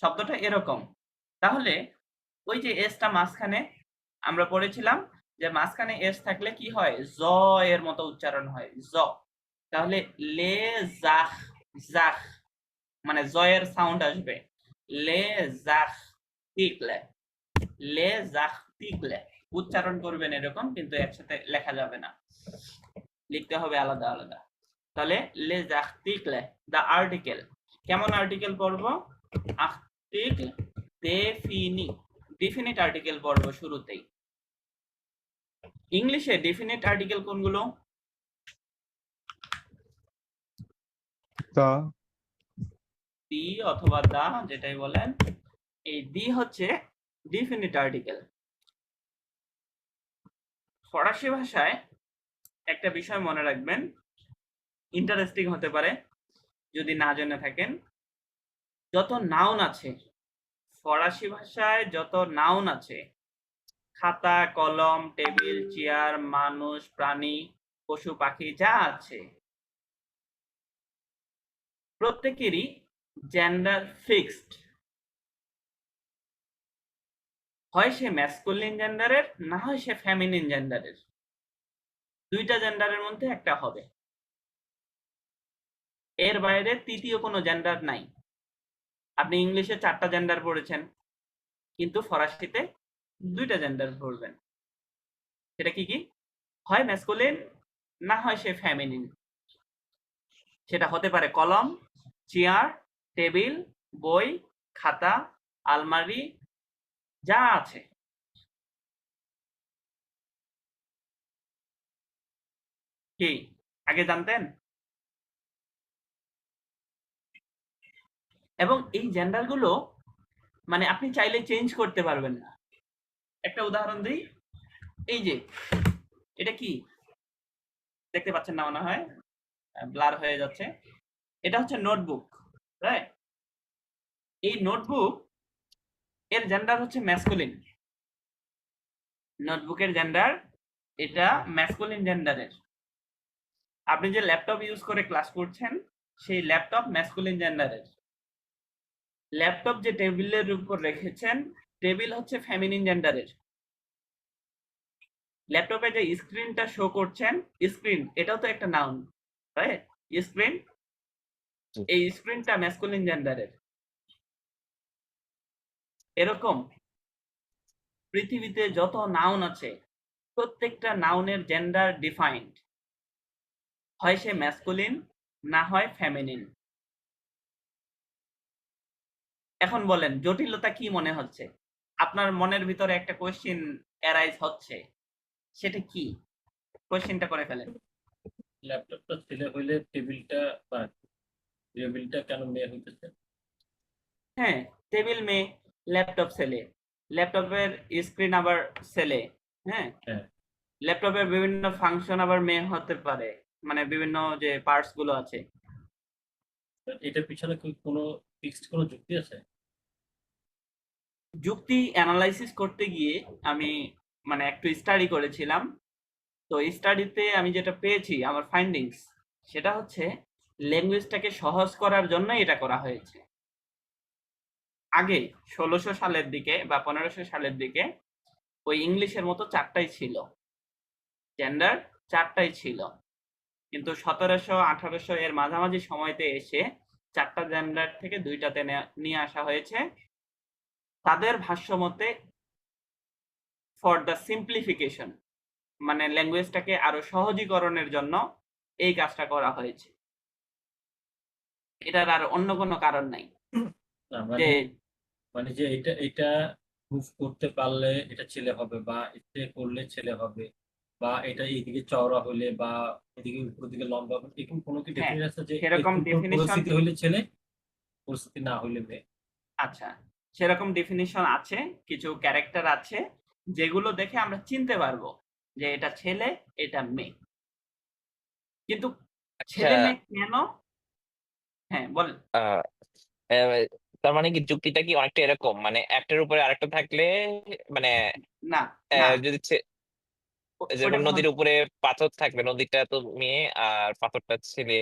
শব্দটা এরকম, তাহলে ওই যে এসটা মাঝখানে আমরা পড়েছিলাম যে মাঝখানে এস থাকলে কি হয়? জ এর মতো উচ্চারণ হয়, জ। তাহলে লে জাখ, জাখ মানে জয়ের সাউন্ড আসবে, লে জাখ তিকলে, লে জাখ তিকলে উচ্চারণ করবেন এরকম, কিন্তু একসাথে লেখা যাবে না, লিখতে হবে আলাদা আলাদা। তাহলে লে জাখ তিকলে, দা আর্টিকেল। কেমন আর্টিকেল পড়বো? ঠিক ডিফিনিট আর্টিকেল পড়ব শুরুতেই। ইংলিশে ডিফিনিট আর্টিকেল কোনগুলো? The, দি অথবা দা, যেটাই বলেন, এই দি হচ্ছে ডিফিনিট আর্টিকেল। ফরাসি ভাষায় একটা বিষয় মনে রাখবেন, ইন্টারেস্টিং হতে পারে যদি না জেনে থাকেন। যত নাউন আছে ফরাসি ভাষায়, যত নাউন আছে, খাতা, কলম, টেবিল, চেয়ার, মানুষ, প্রাণী, পশু, পাখি যা আছে, প্রত্যেকেরই জেন্ডার ফিক্সড। হয় সে ম্যাসকুলিন জেন্ডারের, না হয় সে ফেমিনিন জেন্ডারের। দুইটা জেন্ডারের মধ্যে একটা হবে, এর বাইরে তৃতীয় কোনো জেন্ডার নাই। আপনি ইংলিশে 4টা জেন্ডার পড়েছেন, কিন্তু ফরাসিতে 2টা জেন্ডার পড়বেন। সেটা কি কি? হয় ম্যাসকুলিন, না হয় সে ফেমিনিন। সেটা হতে পারে কলম, চেয়ার, টেবিল, বই, খাতা, আলমারি যা আছে। কি আগে জানতেন? এবং এই জেন্ডারগুলো মানে আপনি চাইলে চেঞ্জ করতে পারবেন না। একটা উদাহরণ দিই, এই যে এটা কি দেখতে পাচ্ছেন না মনে হয়, ব্লার হয়ে যাচ্ছে। এটা হচ্ছে নোটবুক, রাইট? এই নোটবুক এর জেন্ডার হচ্ছে ম্যাসকুলিন। নোটবুকের জেন্ডার এটা ম্যাসকুলিন জেন্ডারের। আপনি যে ল্যাপটপ ইউজ করে ক্লাস করছেন, সেই ল্যাপটপ ম্যাসকুলিন জেন্ডারের। ল্যাপটপ যে টেবিলের উপর রেখেছেন, টেবিল হচ্ছে ফেমিনিন জেন্ডারের। ল্যাপটপে যে স্ক্রিনটা শো করছেন, স্ক্রিন এটাও তো একটা নাউন, রাইট? স্ক্রিন, এই স্ক্রিনটা ম্যাসকুলিন জেন্ডারের। এরকম পৃথিবীতে যত নাউন আছে, প্রত্যেকটা নাউনের জেন্ডার ডিফাইন্ড। হয় সে ম্যাসকুলিন, না হয় ফেমিনিন। এখন বলেন জটিলতা কি মনে হচ্ছে? আপনার মনের ভিতরে একটা কোশ্চেন অ্যারাইজ হচ্ছে, সেটা কি? কোশ্চেনটা করে ফেলেন। ল্যাপটপটা ছেলে হইলে টেবিলটা বা টেবিলটা কেন মেয়ে হইতেছে? হ্যাঁ, টেবিল মেয়ে, ল্যাপটপ ছেলে, ল্যাপটপের স্ক্রিন আবার ছেলে। হ্যাঁ, হ্যাঁ, ল্যাপটপের বিভিন্ন ফাংশন আবার মেয়ে হতে পারে, মানে বিভিন্ন যে পার্টস গুলো আছে। তো এটার পিছনে কি কোনো ফিক্সড কোনো যুক্তি আছে? যুক্তি অ্যানালাইসিস করতে গিয়ে আমি মানে একটু স্টাডি করেছিলাম। তো স্টাডিতে আমি যেটা পেয়েছি, আমার ফাইন্ডিংস, সেটা হচ্ছে ল্যাঙ্গুয়েজটাকে সহজ করার জন্য এটা করা হয়েছে। আগে 1600 সালের দিকে বা 1500 সালের দিকে ওই ইংলিশের মতো 4টাই ছিল, জেন্ডার 4টাই ছিল। কিন্তু 1700 1800 এর মাঝামাঝি সময়তে এসে 4টা জেন্ডার থেকে 2টাতে নিয়ে আসা হয়েছে। তাদের ভাষ্যমতে ফর দ্য সিম্পলিফিকেশন, মানে ল্যাঙ্গুয়েজটাকে আরো সহজীকরণের জন্য এই কাজটা করা হয়েছে। এটার আর অন্য কোনো কারণ নাই না যে মানে যে এটা এটা মুভ করতে পারলে এটা ছেলে হবে, বা এটা করলে ছেলে হবে, বা এটা এইদিকে চওড়া হলে বা এদিকে উপর দিকে লম্বা হবে, এরকম কোনো কি হ্যাঁ, ডেফিনেশন আছে যে সেরকম এরকম কোনো ডেফিনিশন, পরিস্থিতি হলে ছেলে, পরিস্থিতি না হলে মেয়ে? আচ্ছা, সেরকম ডেফিনিশন আছে, কিছু ক্যারেক্টার আছে যেগুলো দেখে আমরা চিনতে পারবো যে এটা ছেলে, এটা মেয়ে। কিন্তু আচ্ছা, ছেলে মেয়ে কেন? হ্যাঁ বলেন। আহ আহ, তার মানে কি যুক্তিটা কি অনেকটা এরকম, মানে একটার উপরে আরেকটা থাকলে, মানে না না, যদি ওটা যেমন কোনো, নদীর উপরে পাথর থাকলে নদীটা তো মেয়ে আর পাথরটা ছেলে,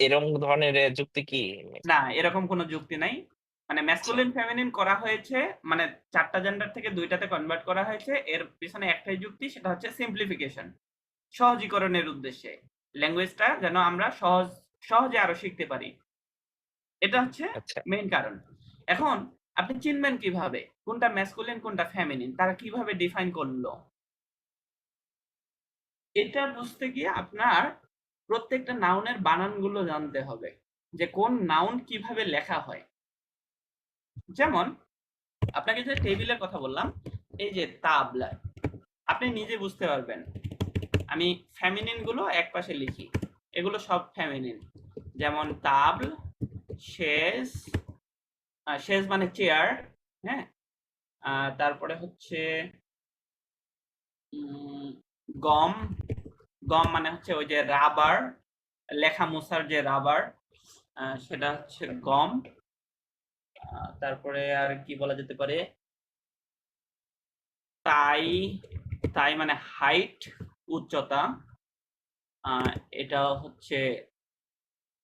এরকম ধরনের যুক্তি কি? না এরকম কোনো যুক্তি নাই। মানে আচ্ছা, ম্যাসকুলিন ফেমিনিন করা হয়েছে, মানে 4টা জেন্ডার থেকে 2টাতে কনভার্ট করা হয়েছে, এর পিছনে একটাই যুক্তি, সেটা হচ্ছে সিম্পলিফিকেশন, সহজীকরণের উদ্দেশ্যে। ল্যাঙ্গুয়েজটা যেন আমরা সহজে আরো শিখতে পারি, এটা হচ্ছে আচ্ছা। মেইন কারণ। এখন আপনি চিনবেন কিভাবে কোনটা ম্যাসকুলিন কোনটা ফেমিনিন? তারা কিভাবে ডিফাইন করলো? এটা বুঝতে গিয়ে আপনার প্রত্যেকটা নাউনের বানানগুলো জানতে হবে, যে কোন নাউন কিভাবে লেখা হয়। যেমন আপনাকে যে টেবিলের কথা বললাম, এই যে তাবলা, আপনি নিজে বুঝতে পারবেন। আমি ফেমিনিন গুলো এক পাশে লিখি, এগুলো সব ফেমিনিন। যেমন তাবল, শেজ, শেজ মানে চেয়ার, হ্যাঁ। তারপরে হচ্ছে গম, গম মানে হচ্ছে ওই যে রাবার, লেখা মোছার যে রাবার, সেটা হচ্ছে গম। তারপরে আর কি বলা যেতে পারে, তাই, তাই মানে হাইট, উচ্চতা, এটা হচ্ছে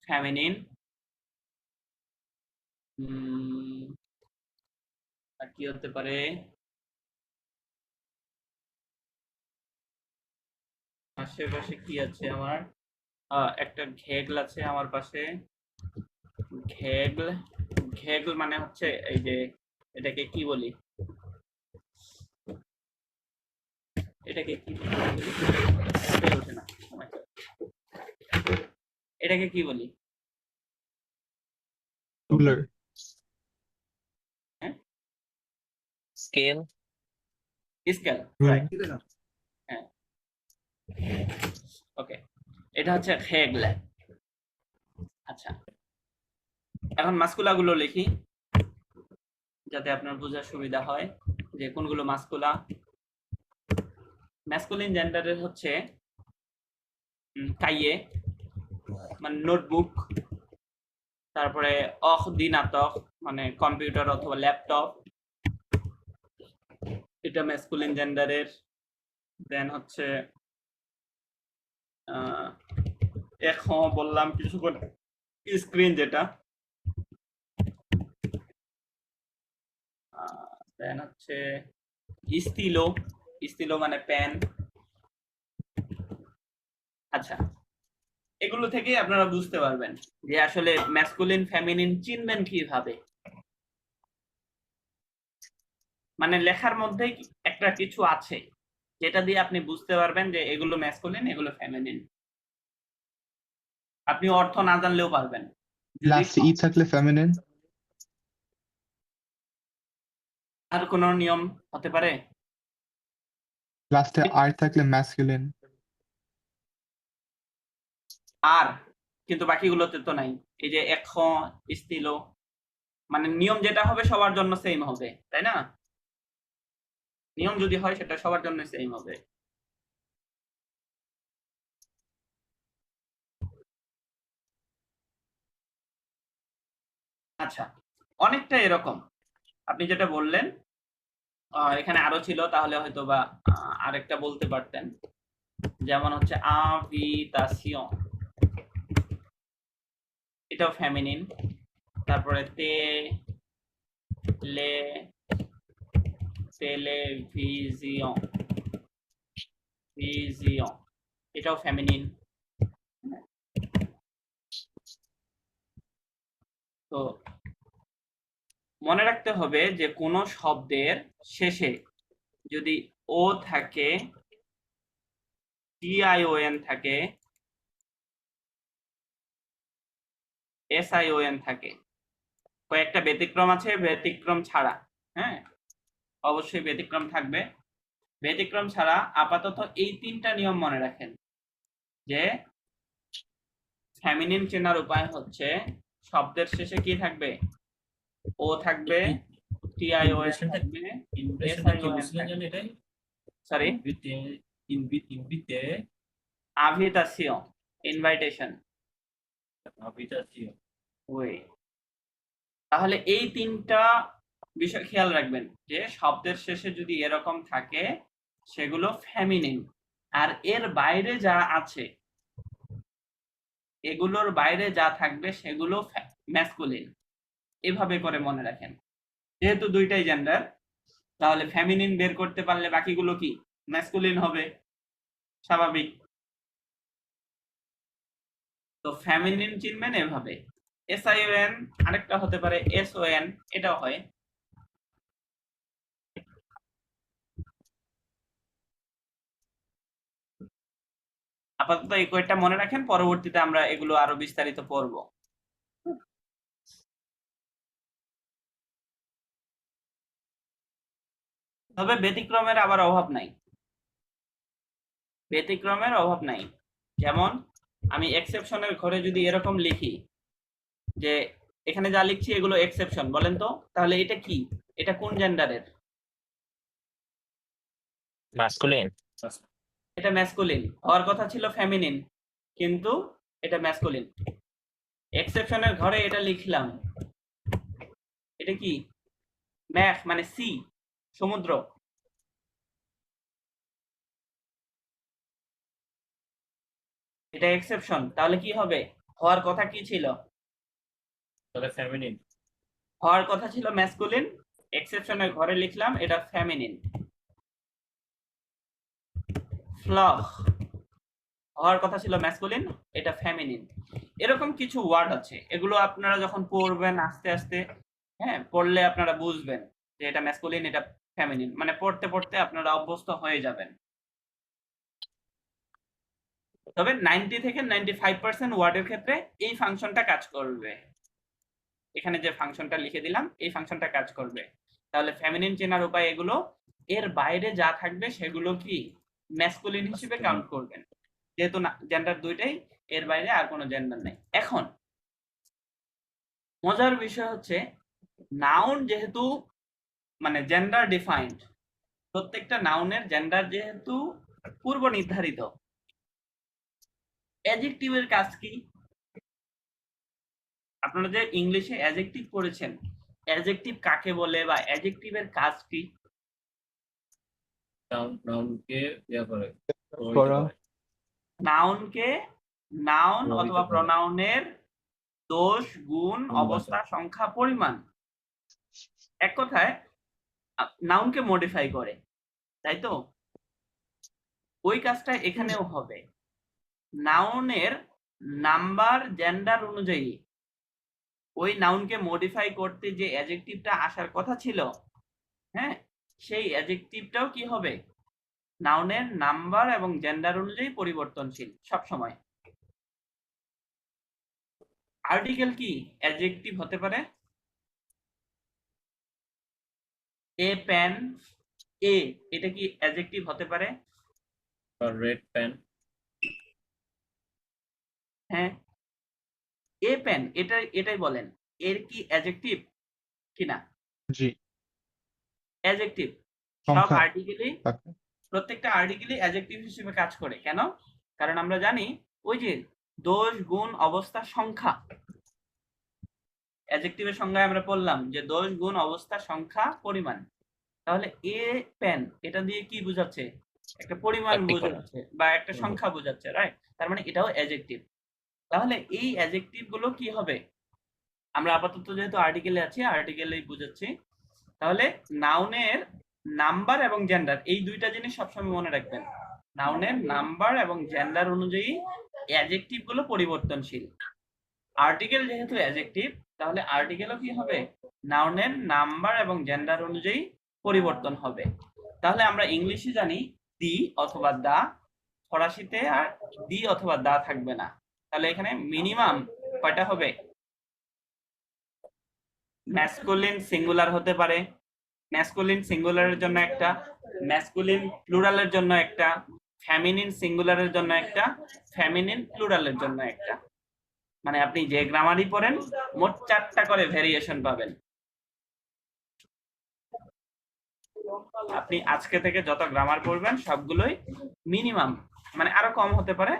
ফেমিনিন। আর কি হতে পারে, আশেপাশে কি আছে আমার, একটা ঘেগল আছে আমার পাশে, ঘেগল, ঘেগল মানে হচ্ছে এই যে, এটাকে কি বলি, এটাকে কি বলি, হয়ে ওঠে না সময়টা। এটাকে কি বলি, Ruler. হ্যাঁ, স্কেল। Scale, Ruler. রাইট, হ্যাঁ, ওকে, এটা হচ্ছে ঘেগল। আচ্ছা, এখন মাস্কুলা গুলো লিখি যাতে আপনার বোঝার সুবিধা হয় যে কোনগুলো মাস্কুলা। ম্যাসকুলিন জেন্ডারের হচ্ছে কাইয়ে মানে নোটবুক, তারপরে অখ দিনাতক মানে কম্পিউটার অথবা ল্যাপটপ, এটা ম্যাসকুলিন জেন্ডারের। দেন হচ্ছে এখন বললাম কিছুক্ষণ, স্ক্রিন যেটা, দেন হচ্ছে স্টিলো, স্টিলো মানে পেন। আচ্ছা, এগুলো থেকে আপনারা বুঝতে পারবেন যে আসলে ম্যাসকুলিন ফেমিনিন চিনবেন কিভাবে। মানে লেখার মধ্যে একটা কিছু আছে যেটা দিয়ে আপনি বুঝতে পারবেন যে এগুলো ম্যাসকুলিন, এগুলো ফেমিনিন। আপনি অর্থ না জানলেও পারবেন। যদি Last E থাকলে feminine. আর কোনো নিয়ম হতে পারে, Last R থাকলে masculine. আর কিন্তু বাকিগুলোতে তো নাই। এই যে এখন, স্টিলো, মানে নিয়ম যেটা হবে সবার জন্য সেম হবে, তাই না? নিয়ম যদি হয় সেটা সবার জন্য সেম হবে। আচ্ছা, অনেকটা এরকম আপনি যেটা বললেন, এখানে আরো ছিল, তাহলে হয়তো বা আরেকটা বলতে পারতেন। যেমন হচ্ছে আভিতাসিয়ন, এটাও ফেমিনিন। তারপরে তে, লে, টেলিভিজিয়ন, ভিজিয়ন, এটাও ফেমিনিন। তো মনে রাখতে হবে যে কোনো শব্দের শেষে যদি ও থাকে, টিআইওএন থাকে, এসআইওএন থাকে, কয়েকটা ব্যতিক্রম আছে, ব্যতিক্রম ছাড়া, হ্যাঁ, অবশ্যই ব্যতিক্রম থাকবে। ব্যতিক্রম ছাড়া আপাতত এই তিনটা নিয়ম মনে রাখেন যে ফেমিনিন চেনার উপায় হচ্ছে শব্দের শেষে কি থাকবে, ও থাকবে, টিআইওএন ইমপ্রেশনটা থাকবে, ইমপ্রেশনটা কি এসআইওএন বুঝলেন জানেন থাকবে। এটাই? সরি, ইনভিতে আভিতাসিয়ন, ইনভাইটেশন, আবিতাসীয়। ওই। তাহলে এই তিনটা বিষয় খেয়াল রাখবেন যে শব্দের শেষে যদি এরকম থাকে সেগুলো ফেমিনিন, আর এর বাইরে যা আছে, এগুলোর বাইরে যা থাকবে সেগুলো ম্যাসকুলিন। এভাবে করে মনে রাখেন। যেহেতু দুইটাই জেন্ডার, তাহলে ফেমিনিন বের করতে পারলে বাকিগুলো কি ম্যাসকুলিন হবে, স্বাভাবিক। তো ফেমিনিন চিনবেন এভাবে। এসআইওএন, আরেকটা হতে পারে এসওএন, এটাও হয়। আপাতত এই কয়েকটা মনে রাখেন, পরবর্তীতে আমরা এগুলো আরো বিস্তারিত পড়বো। তবে ব্যতিক্রমের আবার অভাব নাই, ব্যতিক্রমের অভাব নাই। যেমন আমি এক্সেপশনের ঘরে যদি এরকম লিখি যে এখানে যা লিখছি এগুলো এক্সেপশন, বলেন তো তাহলে এটা কি, এটা কোন জেন্ডারের? মাস্কুলিন। এটা ম্যাসকুলিন, হওয়ার কথা ছিল ফেমিনিন, কিন্তু এটা ম্যাসকুলিন। এক্সেপশনের ঘরে এটা লিখলাম, এটা কি? ম্যাক মানে সি, সমুদ্র। এটা এক্সেপশন, তাহলে কি হবে? হওয়ার কথা কি ছিল? তাহলে ফেমিনিন। হওয়ার কথা ছিল ম্যাসকুলিন, এক্সেপশনের ঘরে লিখলাম এটা ফেমিনিন। ফ্লক হওয়ার কথা ছিল ম্যাসকুলিন, এটা ফেমিনিন। এরকম কিছু ওয়ার্ড আছে, এগুলো আপনারা যখন পড়বেন আস্তে আস্তে, হ্যাঁ পড়লে আপনারা বুঝবেন যে এটা ম্যাসকুলিন এটা ফেমিনিন, মানে পড়তে পড়তে আপনারা অভ্যস্ত হয়ে যাবেন। তবে 90 থেকে 95% ওয়ার্ডের ক্ষেত্রে এই ফাংশনটা কাজ করবে। এখানে যে ফাংশনটা লিখে দিলাম এই ফাংশনটা কাজ করবে। তাহলে ফেমিনিন চেনার উপায় এগুলো, এর বাইরে যা থাকবে সেগুলো কি ম্যাসকুলিন হিসেবে কাউন্ট করবেন, যেহেতু জেন্ডার দুইটাই, এর বাইরে আর কোনো জেন্ডার নেই। এখন মজার বিষয় হচ্ছে নাউন যেহেতু মানে জেন্ডার ডিফাইন্ড, প্রত্যেকটা নাউনের জেন্ডার যেহেতু পূর্ব নির্ধারিত, অ্যাডজেক্টিভের কাজ কি? আপনারা যে ইংলিশে অ্যাডজেক্টিভ পড়েছেন, অ্যাডজেক্টিভ কাকে বলে বা অ্যাডজেক্টিভের কাজ কি? নাউনকে ইয়া করে প্রভাবিত করা। করে। নাউনকে, নাউন প্রভাবিত অথবা করে। প্রনাউনের দোষ, গুণ, গুণ অবস্থা, বাঁচায়। সংখ্যা, পরিমাণ, এক কথায় নাউনকে মডিফাই করে, তাই তো? ওই কাজটা এখানেও হবে। নাউনের নাম্বার, জেন্ডার অনুযায়ী ওই নাউনকে মডিফাই করতে যে অ্যাডজেক্টিভটা আসার কথা ছিল, হ্যাঁ সেই অ্যাডজেক্টিভটাও কি হবে? নাউনের নাম্বার এবং জেন্ডার অনুযায়ী পরিবর্তনশীল সব সময়। আর্টিকেল কি অ্যাডজেক্টিভ হতে পারে? এ পেন, এ, এটা কি অ্যাডজেক্টিভ হতে পারে? Red pen. হ্যাঁ, এ পেন, এটাই বলেন, এর কি অ্যাডজেক্টিভ কিনা? জি। অ্যাডজেক্টিভ। সব সংখ্যা আর্টিকেলই, থাকে। প্রত্যেকটা আর্টিকেলই অ্যাডজেক্টিভ হিসেবে কাজ করে। কেন? কারণ আমরা জানি ওই যে দোষ, গুণ, অবস্থা, সংখ্যা, অ্যাডজেক্টিভের সংজ্ঞায় আমরা বললাম যে দোষ, গুণ, অবস্থা, সংখ্যা, পরিমাণ। তাহলে এ পেন এটা দিয়ে কি বোঝাচ্ছে? একটা পরিমাণ Particular. বোঝাচ্ছে বা একটা সংখ্যা বোঝাচ্ছে, রাইট? তার মানে এটাও অ্যাডজেক্টিভ। তাহলে এই অ্যাডজেক্টিভ গুলো কি হবে? আমরা আপাতত যেহেতু আর্টিকেলে আছি, আর্টিকেলেই বুঝাচ্ছি। তাহলে নাউনের নাম্বার এবং জেন্ডার, এই দুইটা জিনিস সবসময় মনে রাখবেন। নাউনের নাম্বার এবং জেন্ডার অনুযায়ী অ্যাডজেক্টিভ গুলো পরিবর্তনশীল। আর্টিকেল যেহেতু অ্যাডজেক্টিভ, তাহলে আর্টিকেলও কি হবে? নাউনের নাম্বার এবং জেন্ডার অনুযায়ী পরিবর্তন হবে। তাহলে আমরা ইংলিশে জানি দি অথবা দা, ফরাসিতে আর দি অথবা দা থাকবে না। তাহলে এখানে মিনিমাম কয়টা হবে? ম্যাসকুলিন সিঙ্গুলার হতে পারে, ম্যাসকুলিন সিঙ্গুলারের জন্য একটা, ম্যাসকুলিন প্লুরালের জন্য একটা, ফেমিনিন সিঙ্গুলারের জন্য একটা, ফেমিনিন প্লুরালের জন্য একটা। মানে আপনি যে গ্রামারই পড়েন মোট 4টা করে ভেরিয়েশন পাবেন। আপনি আজকে থেকে যত গ্রামার পড়বেন সবগুলোই মিনিমাম, মানে আরো কম হতে পারে,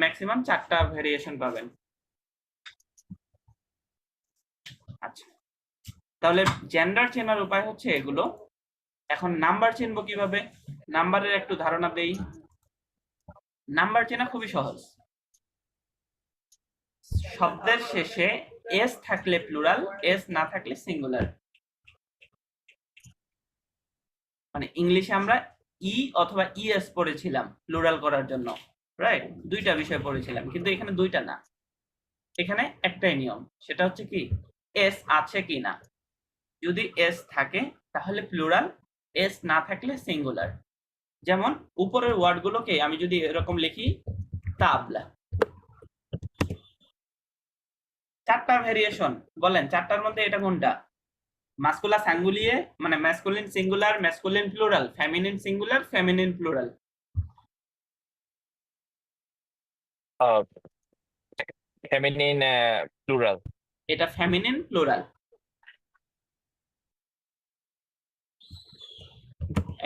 ম্যাক্সিমাম 4টা ভেরিয়েশন পাবেন। আচ্ছা, তাহলে জেন্ডার চেনার উপায় হচ্ছে এগুলো। এখন নাম্বার চিনবো কিভাবে? নাম্বারের একটু ধারণা দেই। নাম্বার চেনা খুবই সহজ। শব্দের শেষে এস থাকলে প্লুরাল, এস না থাকলে সিঙ্গুলার। মানে ইংলিশে আমরা ই অথবা ইএস পড়েছিলাম প্লুরাল করার জন্য, রাইট? দুইটা বিষয় পড়েছিলাম, কিন্তু এখানে দুইটা না, এখানে একটাই নিয়ম। সেটা হচ্ছে কি, এস আছে কি না। যদি এস থাকে তাহলে প্লুরাল, এস না থাকলে সিঙ্গুলার। যেমন উপরের ওয়ার্ডগুলোকে আমি যদি এরকম লিখি, তাবলা, 4টা ভেরিয়েশন, বলেন 4টার মধ্যে এটা কোনটা? মাস্কুলা সাঙ্গুলিয়ে মানে masculine singular, masculine plural, feminine singular, feminine plural. Feminine plural. এটা ফেমিনিন প্লুরাল।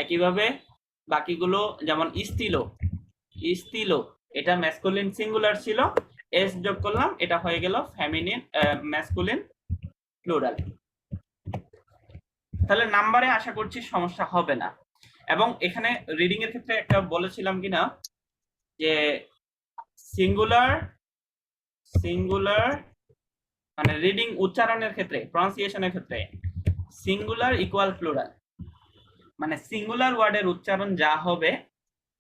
একইভাবে বাকিগুলো যেমন ইস্তিলো, ইস্তিলো এটা ম্যাসকুলিন সিঙ্গুলার ছিল, এস যোগ করলাম, এটা হয়ে গেল ফেমিনিন ম্যাসকুলিন প্লুরাল। তাহলে নাম্বারে আশা করছি সমস্যা হবে না। এবং এখানে রিডিং এর ক্ষেত্রে একটা বলেছিলাম কিনা যে সিঙ্গুলার সিঙ্গুলার মানে রিডিং উচ্চারণের ক্ষেত্রে, প্রনাউন্সিয়েশনের ক্ষেত্রে সিঙ্গুলার ইকুয়াল প্লুরাল, মানে সিঙ্গুলার ওয়ার্ডের উচ্চারণ যা হবে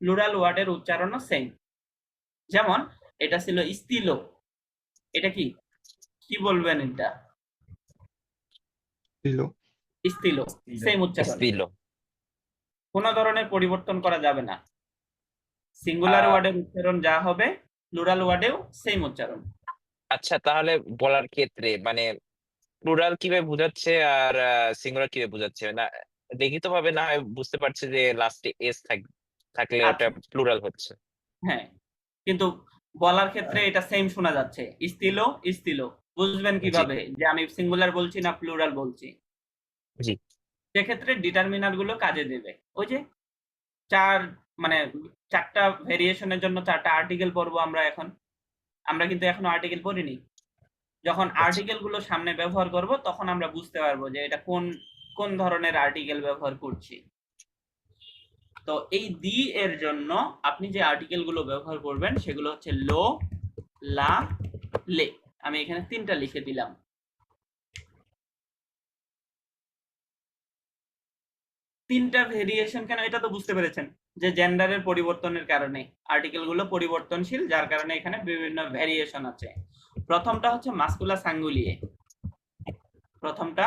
প্লুরাল ওয়ার্ডের উচ্চারণও সেম। যেমন এটা ছিল ইস্তিলো, এটা কি কি বলবেন? এটা দিল। ইস্তিলো, সেম উচ্চারণ, দিল। কোনো ধরনের পরিবর্তন করা যাবে না। সিঙ্গুলার ওয়ার্ডের উচ্চারণ যা হবে প্লুরাল ওয়ার্ডেও সেম উচ্চারণ। আচ্ছা, তাহলে বলার ক্ষেত্রে মানে প্লুরাল কিভাবে বোঝাচ্ছে আর সিঙ্গুলার কিভাবে বোঝাচ্ছে, না লিখিত ভাবে না হয় বুঝতে পারছি যে লাস্টে এস থাকলে ওটা আচ্ছা, প্লুরাল হচ্ছে। হ্যাঁ, কিন্তু বলার ক্ষেত্রে এটা সেম শোনা যাচ্ছে, ইস্তিলো ইস্তিলো। বুঝবেন জি কিভাবে যে আমি সিঙ্গুলার বলছি না প্লুরাল বলছি? জি। সেক্ষেত্রে ডিটারমিনার গুলো কাজে দেবে। ওই যে মানে 4টা ভেরিয়েশনের জন্য 4টা আর্টিকেল পড়বো আমরা এখন। আমরা কিন্তু এখনো আর্টিকেল পড়িনি। যখন আচ্ছা। আর্টিকেল গুলো সামনে ব্যবহার করব তখন আমরা বুঝতে পারবো যে এটা কোন কোন ধরনের আর্টিকেল ব্যবহার করছি। তো এই দি এর জন্য আপনি যে আর্টিকেল গুলো ব্যবহার করবেন সেগুলো হচ্ছে লো, লা, লে। আমি এখানে 3টা লিখে দিলাম। 3টা ভেরিয়েশন কেন এটা তো বুঝতে পেরেছেন যে জেন্ডারের পরিবর্তনের কারণে আর্টিকেল গুলো পরিবর্তনশীল, যার কারণে এখানে বিভিন্ন ভেরিয়েশন আছে। প্রথমটা হচ্ছে মাস্কুলা সাঙ্গুলিয়ে, প্রথমটা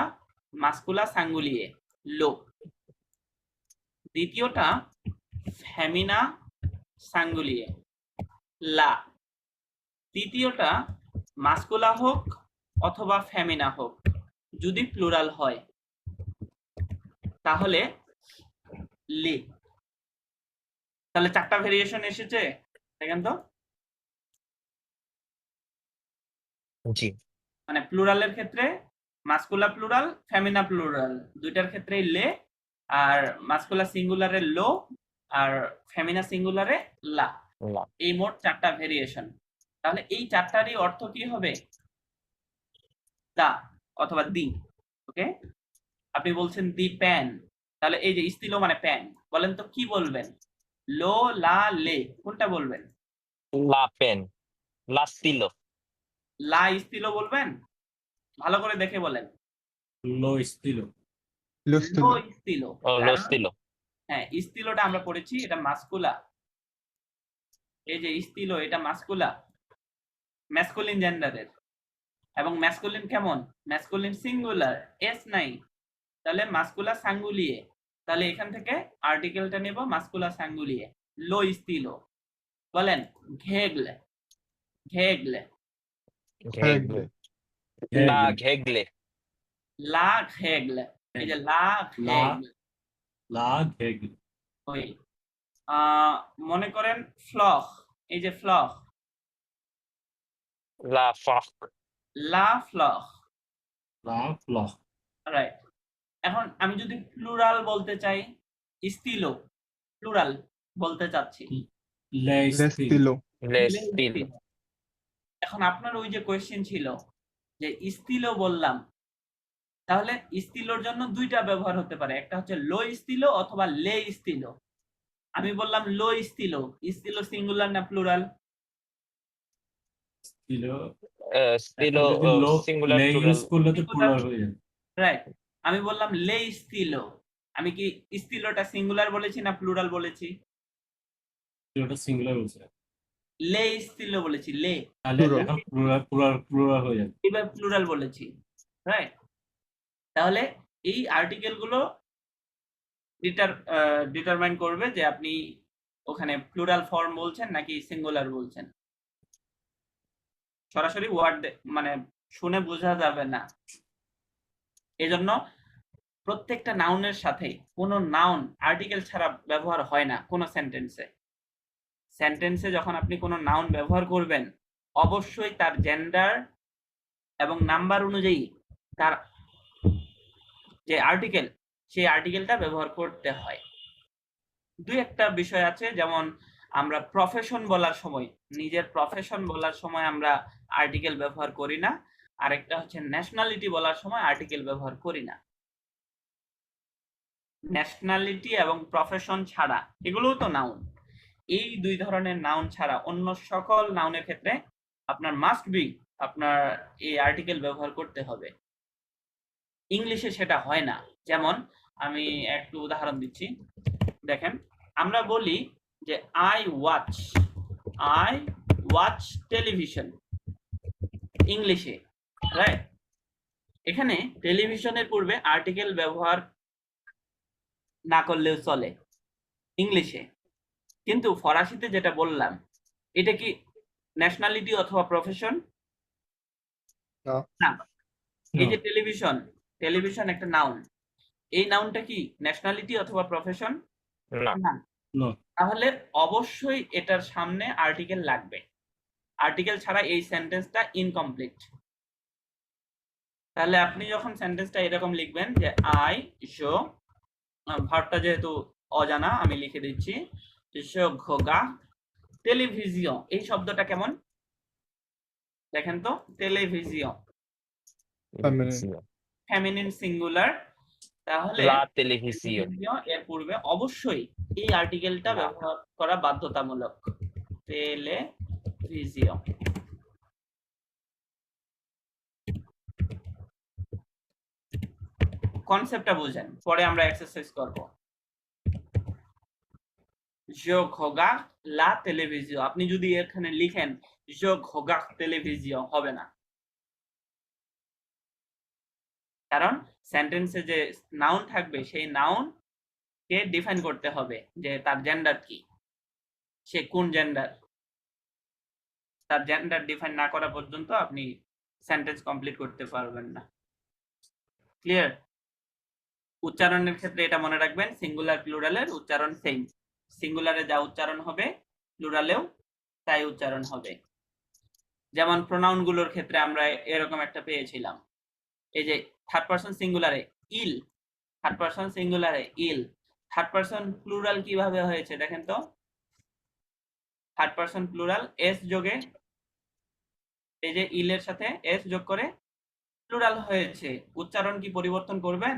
মাস্কুলা সাঙ্গুলিয়ে লো। দ্বিতীয়টা ফেমিনা সাঙ্গুলিয়ে লা। তৃতীয়টা মাস্কুলা হোক অথবা ফেমিনা হোক, যদি প্লুরাল হয় তাহলে লে। তাহলে 4টা ভেরিয়েশন এসেছে, দেখেন তো। জি। মানে প্লুরালের ক্ষেত্রে মাস্কুলা প্লুরাল, ফেমিনা প্লুরাল, দুইটার ক্ষেত্রেই লে, আর মাস্কুলা সিঙ্গুলারে লো, আর ফেমিনা সিঙ্গুলারে লা। না। এই মোট 4টা ভেরিয়েশন। তাহলে এই 4টারই অর্থ কি হবে? দা অথবা দি। ওকে, আপনি বলছেন দি প্যান, তাহলে এই যে ইস্তিলো মানে প্যান, বলেন তো কি বলবেন? লো, লা, লে, কোনটা বলবেন? লা পেন, লা স্তিলো। লা ইস্তিলো বলবেন? ভালো করে দেখে বলেন। লো স্তিলো। লো লস্তিল। ইস্তিলো, ও লো কারণ স্তিলো। হ্যাঁ, ইস্তিলোটা আমরা পড়েছি এটা মাস্কুলা। এই যে ইস্তিলো এটা মাস্কুলা, ম্যাসকুলিন জেন্ডারের। এবং ম্যাসকুলিন কেমন? ম্যাসকুলিন সিঙ্গুলার, এস নাই। তাহলে মাস্কুলা সাঙ্গুলিয়ে, তাহলে এখান থেকে আর্টিকেলটা নেব মাস্কুলা সাঙ্গুলিয়ে, লো ইস্তিলো। বলেন ঘেগলে, ঘেগলে, ঘেগলে। লা ঘেগলে। লা ঘেগলে। এই যে লা ঘেগলে, লা ঘেগ। ওই মনে করেন ফ্লখ, এই যে ফ্লখ, লা ফক। লা ফ্লখ, লা ফ্লখ। রাইট। এখন আমি যদি প্লুরাল বলতে চাই, ইস্তিলো প্লুরাল বলতে চাচ্ছি, লে স্তিলো। লেস্তিলো। লে লে স্তিলো। ইস্তিলো। এখন আপনার ওই যে কোয়েশ্চেন ছিল যে ইস্তিলো বললাম, তাহলে ইস্তিলোর জন্য 2টা ব্যবহার হতে পারে, একটা হচ্ছে লো ইস্তিলো অথবা লে ইস্তিলো। আমি বললাম লো ইস্তিলো, ইস্তিলো সিঙ্গুলার না প্লুরাল? স্তিলো। স্তিলো যদি লো সিঙ্গুলার লে প্লুরাল। ইউজ করলে তো প্লুরাল হয়ে যাবে। রাইট। আমি বললাম লে ইস্তিলো, আমি কি ইস্তিলোটা সিঙ্গুলার বলেছি না প্লুরাল বলেছি? ওটা সিঙ্গুলার বলছে, লে ইস্তিলো বলেছি, লে। তাহলে Plural. এখন প্লুরাল হয়ে যাবে। এবার প্লুরাল বলেছি, রাইট। তাহলে এই আর্টিকেল গুলো ডিটারমাইন করবে যে আপনি ওখানে প্লুরাল ফর্ম বলছেন নাকি সিঙ্গুলার বলছেন। সরাসরি ওয়ার্ড মানে শুনে বোঝা যাবে না, এজন্য প্রত্যেকটা নাউনের সাথে কোনো নাউন আর্টিকেল ছাড়া ব্যবহার হয় না কোনো সেন্টেন্সে যখন আপনি কোনো নাউন ব্যবহার করবেন অবশ্যই তার জেন্ডার এবং নাম্বার অনুযায়ী তার যে আর্টিকেল সেই আর্টিকেলটা ব্যবহার করতে হয়। দুই একটা বিষয় আছে, যেমন আমরা প্রফেশন বলার সময়, নিজের প্রফেশন বলার সময় আমরা আর্টিকেল ব্যবহার করি না, আরেকটা হচ্ছে ন্যাশনালিটি বলার সময় আর্টিকেল ব্যবহার করি না। ন্যাশনালিটি এবং প্রফেশন ছাড়া, এগুলোও তো নাউন, এই দুই ধরনের নাউন ছাড়া অন্য সকল নাউনের ক্ষেত্রে আপনার মাস্ট বি আপনার এই আর্টিকেল ব্যবহার করতে হবে। ইংলিশে সেটা হয় না। যেমন আমি একটু উদাহরণ দিচ্ছি, দেখেন আমরা বলি যে আই ওয়াচ টেলিভিশন ইংলিশে, রাইট? এখানে টেলিভিশনের পূর্বে আর্টিকেল ব্যবহার না করলেও চলে ইংলিশে, কিন্তু ফরাসিতে যেটা বললাম এটা কি ন্যাশনালিটি অথবা প্রফেশন? না। না। এই No. যে টেলিভিশন একটা নাউন, এই নাউনটা কি ন্যাশনালিটি অথবা প্রফেশন? না। না। No. তাহলে অবশ্যই এটার সামনে আর্টিকেল লাগবে, আর্টিকেল ছাড়া এই সেন্টেন্সটা ইনকমপ্লিট। তাহলে আপনি যখন সেন্টেন্সটা এরকম লিখবেন যে আই শো, ভার্বটা যেহেতু অজানা আমি লিখে দিচ্ছি, শো ঘোগা টেলিভিজিয়ন, এই শব্দটা কেমন দেখেন তো, টেলিভিজিয়ন Feminine. ফেমিনিন সিঙ্গুলার, তাহলে লা টেলিভিসিয়ন। টেলিভিজিয়ন এর পূর্বে অবশ্যই এই আর্টিকেলটা ব্যবহার করা বাধ্যতামূলক, টেলিভিজিয়ন। কনসেপ্টটা বুঝেন, পরে আমরা এক্সারসাইজ করব। Je regarde la télévision, আপনি যদি এখানে লিখেন je regarde télévision হবে না, কারণ সেন্টেন্সে যে নাউন থাকবে সেই নাউন কে ডিফাইন করতে হবে যে তার জেন্ডার কি, সে কোন জেন্ডার। তার জেন্ডার ডিফাইন না করা পর্যন্ত আপনি সেন্টেন্স কমপ্লিট করতে পারবেন না। ক্লিয়ার? উচ্চারণের ক্ষেত্রে এটা মনে রাখবেন, সিঙ্গুলার প্লুরালের উচ্চারণ সেম, সিঙ্গুলারে যা উচ্চারণ হবে প্লুরালেও তাই উচ্চারণ হবে। যেমন প্রোনাউন গুলোর ক্ষেত্রে আমরা এরকম একটা পেয়েছিলাম, এই যে থার্ড পারসন সিঙ্গুলারে ইল, থার্ড পারসন সিঙ্গুলারে ইল, থার্ড পারসন প্লুরাল কিভাবে হয়েছে দেখেন তো, থার্ড পারসন প্লুরাল এস যোগে, এই যে ইলের সাথে এস যোগ করে প্লুরাল হয়েছে, উচ্চারণ কি পরিবর্তন করবেন?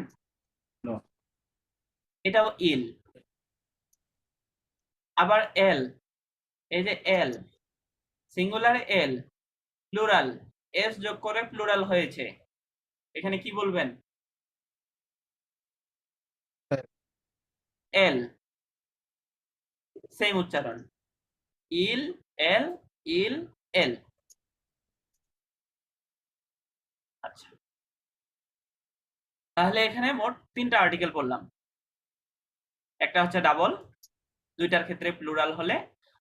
No. এটাও ইল। আবার এল, এই যে এল সিঙ্গুলার এল প্লুরাল এস যোগ করে প্লুরাল হয়েছে, এখানে কি বলবেন? এল, সেম উচ্চারণ, ইল এল ইল এল। আচ্ছা, তাহলে এখানে মোট 3টা আর্টিকেল পড়লাম, একটা হচ্ছে ডাবল, দুইটার ক্ষেত্রে প্লুরাল হলে,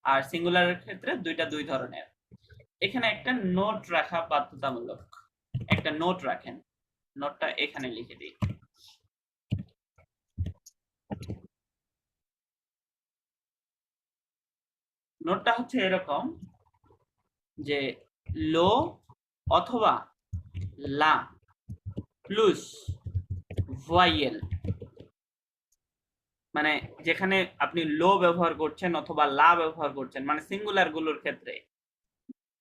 আর সিঙ্গুলারের ক্ষেত্রে দুইটা দুই ধরনের। এখানে একটা নোট রাখা বাধ্যতামূলক, একটা নোট রাখেন, নোটটা এখানে লিখে দিই। নোটটা হচ্ছে এরকম যে লো অথবা লা প্লাস ভয়েল, মানে যেখানে আপনি লো ব্যবহার করছেন অথবা লা ব্যবহার করছেন, মানে সিঙ্গুলার গুলোর ক্ষেত্রে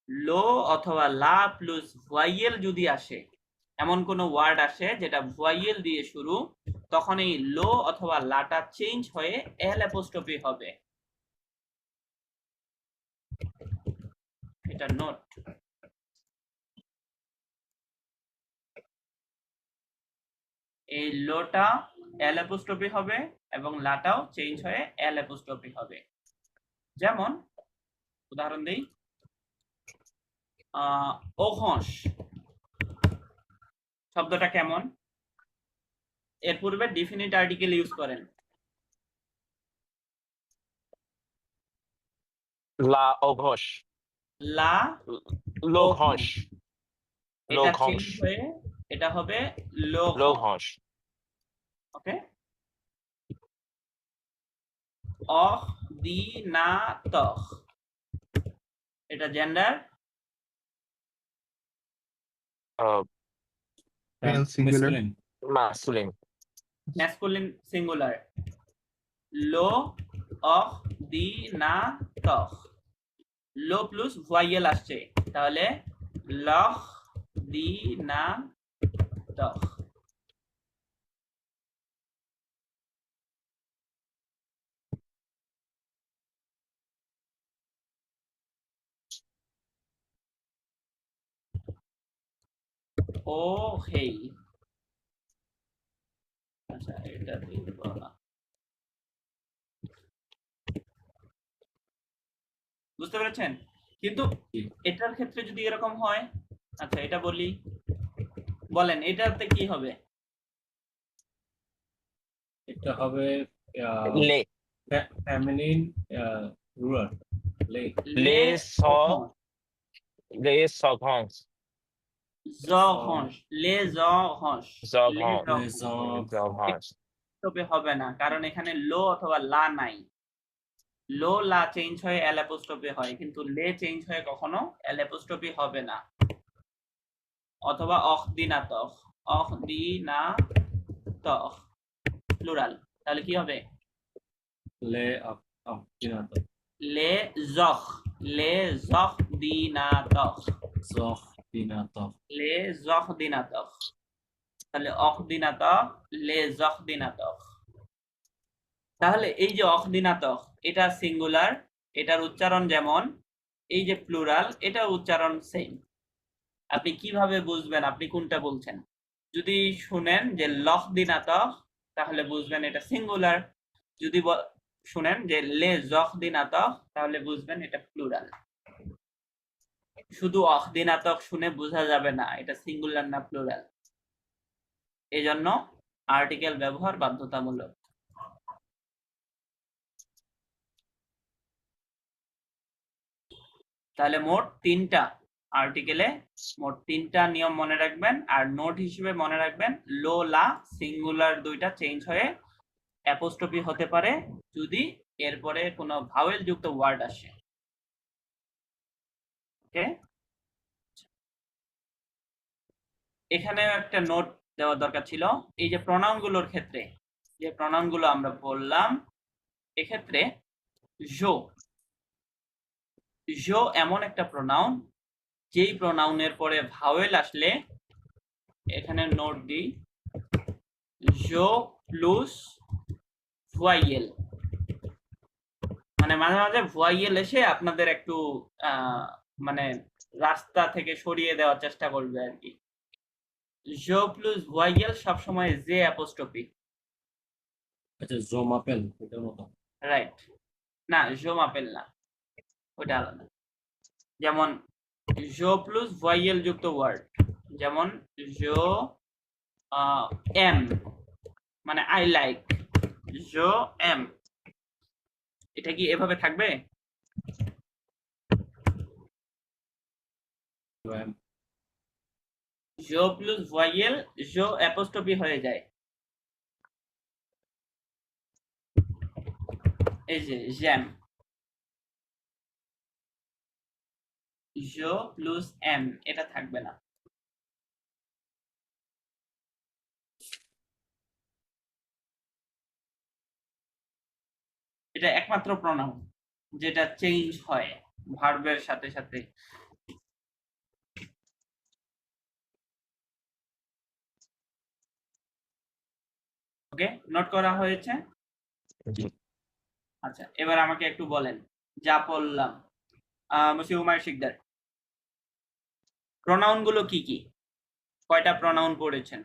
লো অথবা লা প্লাস ভয়েল যদি আসে, এমন কোন ওয়ার্ড আসে যেটা ভয়েল দিয়ে শুরু, তখন এই লো অথবা লাটা চেঞ্জ হয়ে এল অ্যাপোস্ট্রফি হবে। এটা নোট। এই লোটা এল অ্যাপোস্ট্রফি হবে এবং লাটাও চেঞ্জ হয়ে এল অ্যাপোস্ট্রফি হবে। যেমন উদাহরণ দেই, ওঘস শব্দটা কেমন? এর পূর্বে ডিফিনিট আর্টিকেল ইউজ করেন, লা অঘোষ, লা লোঘোষ, এটা চেঞ্জ লোঘোষ, হয়ে এটা হবে লোঘ। লোঘোষ। ওকে, অহদিনাতহ, এটা gender, Male singular. masculine. Masculine, masculine singular. লো অহদিনাতহ, লো প্লাস ভয়েল আসছে, তাহলে লহ দিনাতহ। ও হেই, আচ্ছা এটা দিব না। বুঝতে পেরেছেন? কিন্তু জি। এটার ক্ষেত্রে যদি এরকম হয়, আচ্ছা এটা বলি, বলেন এটাতে কি হবে? এটা হবে লে ফ্যামিলিন রুরাল লে লে স অহং, লে সঘংস জহংস, লে জহংস, লে জঘংস জহংস। জঘংস তবে হবে না, কারণ এখানে লো অথবা লা নাই। লো লা চেঞ্জ হয়ে এল অ্যাপোস্ট্রফি হয়, কিন্তু লে চেঞ্জ হয়ে কখনো এল অ্যাপোস্ট্রফি হবে না। অথবা অহদিনাতহ, অহদিনাতহ প্লুরাল, তাহলে কি হবে? লে অফ দিনাত লে জখ, লে জখ দিনাতহ, জহ দিনাত লে জখ দিনাতহ, তাহলে অহদিনাতহ, লে জখ দিনাতহ। তাহলে এই যে অহদিনাতহ, এটা সিঙ্গুলার, এটার উচ্চারণ যেমন, এই যে প্লুরাল, এটার উচ্চারণ সেম। আপনি কিভাবে বুঝবেন আপনি কোনটা বলছেন? যদি শুনেন যে লহদিনাতহ, তাহলে বুঝবেন এটা সিঙ্গুলার। যদি শুনেন যে লে জখদিনাতহ, তাহলে বুঝবেন এটা প্লুরাল। শুধু অহদিনাতহ শুনে বোঝা যাবে না এটা সিঙ্গুলার না প্লুরাল, এই জন্য আর্টিকেল ব্যবহার বাধ্যতামূলক। তাহলে মোট 3টা আর্টিকেলে মোট 3টা নিয়ম মনে রাখবেন, আর নোট হিসেবে মনে রাখবেন লো লা সিঙ্গুলার 2টা চেঞ্জ হয়ে অ্যাপোস্ট্রফি হতে পারে যদি এরপরে কোনো ভাওয়েল যুক্ত ওয়ার্ড আসে। ওকে, এখানে একটা নোট দেওয়ার দরকার ছিল। এই যে প্রনাউন গুলোর ক্ষেত্রে, যে প্রনাউন গুলো আমরা বললাম, এক্ষেত্রে জো, জো এমন একটা প্রনাউন, যেই প্রনাউনের পরে ভাওয়েল আসলে, এখানে নোট দিই, জো প্লাস ভয়েল, মানে মাঝে মাঝে ভয়েল এসে আপনাদের একটু মানে রাস্তা থেকে সরিয়ে দেওয়ার চেষ্টা করবে আর কি। জো প্লাস ভয়েল সবসময় জে অ্যাপোস্ট্রফি, আচ্ছা জোমাপেল এটার মতো রাইট? না, জো মাপেল না, ওটা আলাদা। যেমন জো প্লাস ভয়েল যুক্ত ওয়ার্ড, যেমন জো এম, মানে আই লাইক, জো এম, এটা কি এভাবে থাকবে? জো প্লাস ভয়েল জো অ্যাপোস্ট্রফি হয়ে যায়, এই যে জ্যাম, জো প্লাস এম, এটা থাকবে না। এটা একমাত্র প্রনাউন যেটা চেঞ্জ হয় ভার্বের সাথে সাথে। ওকে, নোট করা হয়েছে? জি। আচ্ছা, এবার আমাকে একটু বলেন যা বললাম, মুসি উমায়ের শিকদার, প্রনাউন গুলো কি কি, কয়টা প্রনাউন পড়েছেন?